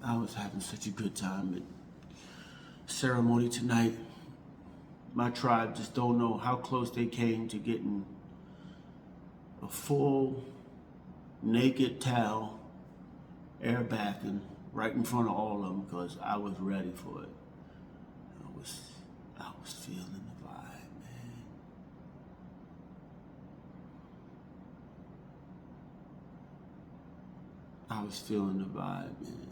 Speaker 1: I was having such a good time at ceremony tonight. My tribe just don't know how close they came to getting a full naked towel, air bathing right in front of all of them because I was ready for it. I was feeling the vibe, man. I was feeling the vibe, man.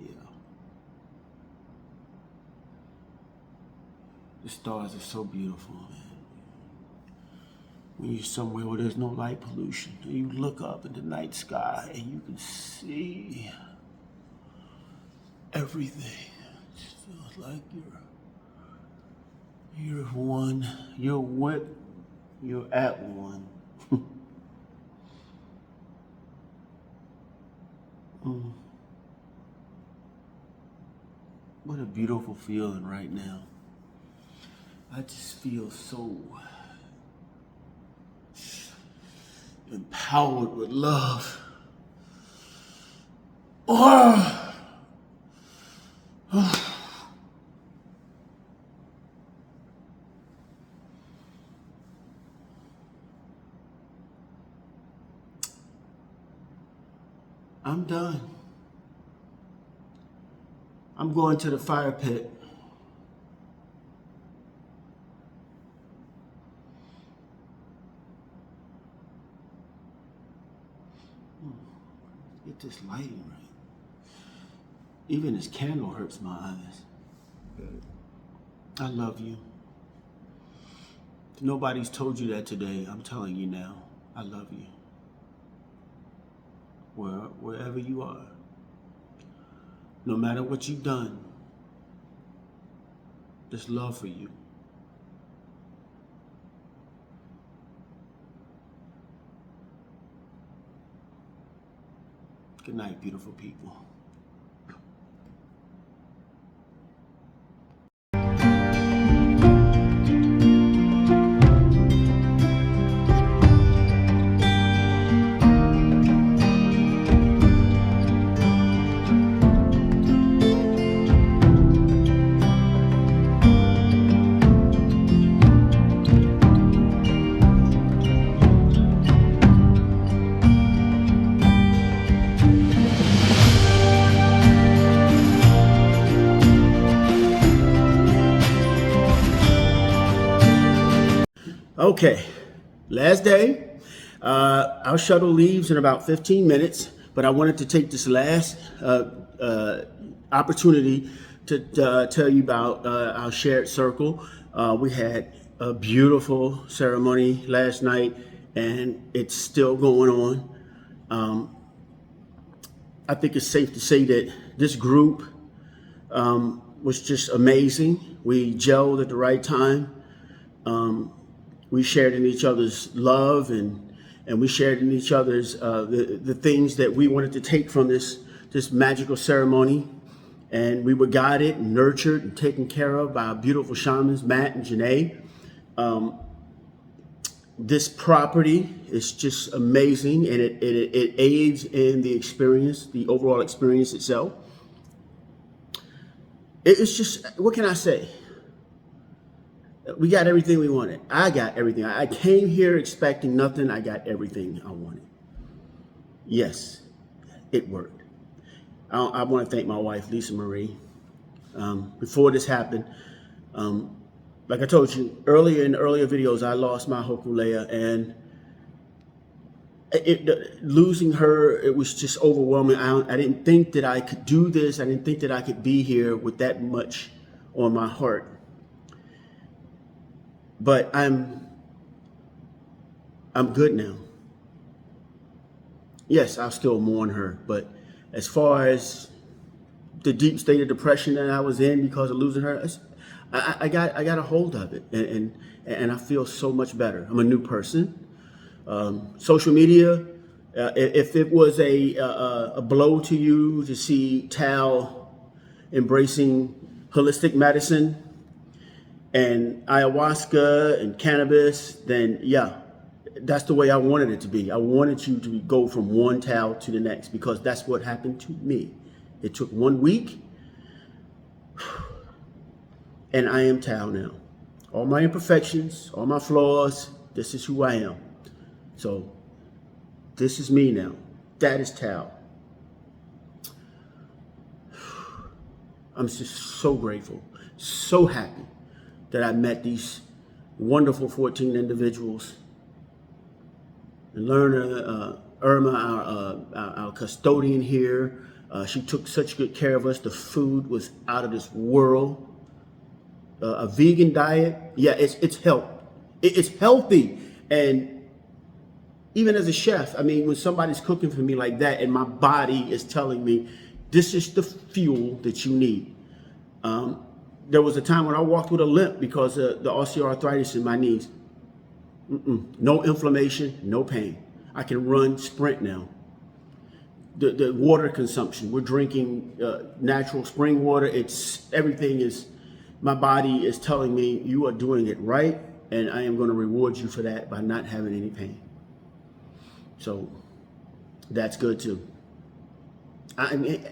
Speaker 1: Yeah. The stars are so beautiful, man. When you're somewhere where there's no light pollution, and you look up in the night sky and you can see everything. It just feels like you're one. You're at one. What a beautiful feeling right now. I just feel so empowered with love. I'm done. I'm going to the fire pit. Get this lighting right. Even this candle hurts my eyes. I love you. If nobody's told you that today, I'm telling you now. I love you. Wherever you are. No matter what you've done, just love for you. Good night, beautiful people. Okay, last day. Our shuttle leaves in about 15 minutes, but I wanted to take this last opportunity to tell you about our shared circle. We had a beautiful ceremony last night, and it's still going on. I think it's safe to say that this group was just amazing. We gelled at the right time. We shared in each other's love, and we shared in each other's the things that we wanted to take from this magical ceremony. And we were guided and nurtured and taken care of by our beautiful shamans, Matt and Janae. This property is just amazing, and it aids in the experience, the overall experience itself. It's just, what can I say? We got everything we wanted. I got everything. I came here expecting nothing. I got everything I wanted. Yes, it worked. I want to thank my wife, Lisa Marie. Before this happened, like I told you earlier in the earlier videos, I lost my hokulea, and losing her, it was just overwhelming. I didn't think that I could do this. I didn't think that I could be here with that much on my heart. But I'm good now. Yes, I'll still mourn her, but as far as the deep state of depression that I was in because of losing her, I got a hold of it, and I feel so much better. I'm a new person. Social media, if it was a blow to you to see Tal embracing holistic medicine and ayahuasca and cannabis, then yeah, that's the way I wanted it to be. I wanted you to go from one Tal to the next, because that's what happened to me. It took 1 week, and I am Tal now. All my imperfections, all my flaws, this is who I am. So this is me now. That is Tal. I'm just so grateful, so happy that I met these wonderful 14 individuals. And Lerna, Irma, our custodian here, she took such good care of us. The food was out of this world. A vegan diet, yeah, it's healthy. And even as a chef, I mean, when somebody's cooking for me like that, and my body is telling me, this is the fuel that you need. There was a time when I walked with a limp because of the osteoarthritis in my knees. No inflammation, no pain. I can run, sprint now. The water consumption, we're drinking natural spring water. Everything is, my body is telling me you are doing it right, and I am going to reward you for that by not having any pain. So that's good too. I mean,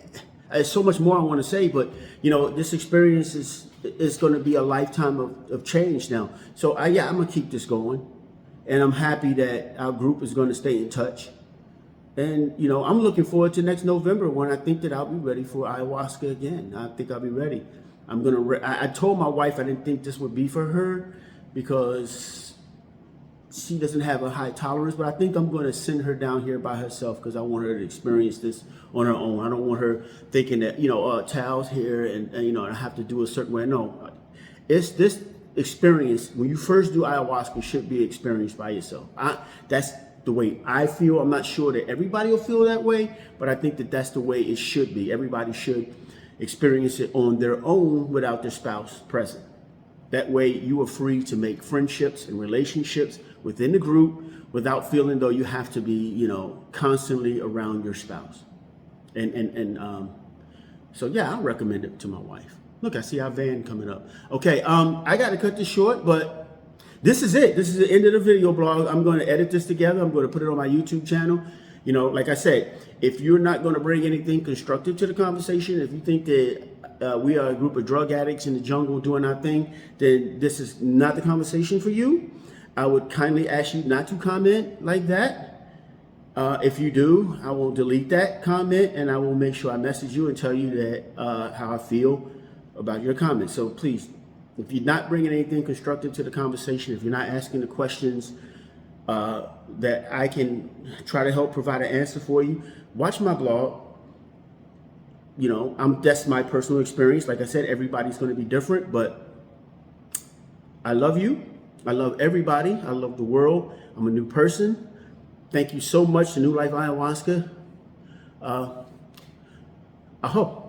Speaker 1: there's so much more I want to say, but you know, this experience is going to be a lifetime of change now. So I'm going to keep this going, and I'm happy that our group is going to stay in touch. And, you know, I'm looking forward to next November when I think that I'll be ready for ayahuasca again. I think I'll be ready. I told my wife I didn't think this would be for her because she doesn't have a high tolerance, but I think I'm going to send her down here by herself because I want her to experience this on her own. I don't want her thinking that, you know, towels here and you know, I have to do a certain way. No, it's this experience. When you first do ayahuasca, should be experienced by yourself. That's the way I feel. I'm not sure that everybody will feel that way, but I think that that's the way it should be. Everybody should experience it on their own without their spouse present. That way you are free to make friendships and relationships within the group without feeling though you have to be, you know, constantly around your spouse. So yeah, I recommend it to my wife. Look, I see our van coming up. Okay, I got to cut this short, but this is it. This is the end of the video blog. I'm going to edit this together. I'm going to put it on my YouTube channel. You know, like I said, if you're not going to bring anything constructive to the conversation, if you think that we are a group of drug addicts in the jungle doing our thing, then this is not the conversation for you. I would kindly ask you not to comment like that. If you do, I will delete that comment and I will make sure I message you and tell you that how I feel about your comments. So please, if you're not bringing anything constructive to the conversation, if you're not asking the questions that I can try to help provide an answer for you, watch my blog. You know, that's my personal experience. Like I said, everybody's going to be different, but I love you. I love everybody. I love the world. I'm a new person. Thank you so much to New Life Ayahuasca. Aho.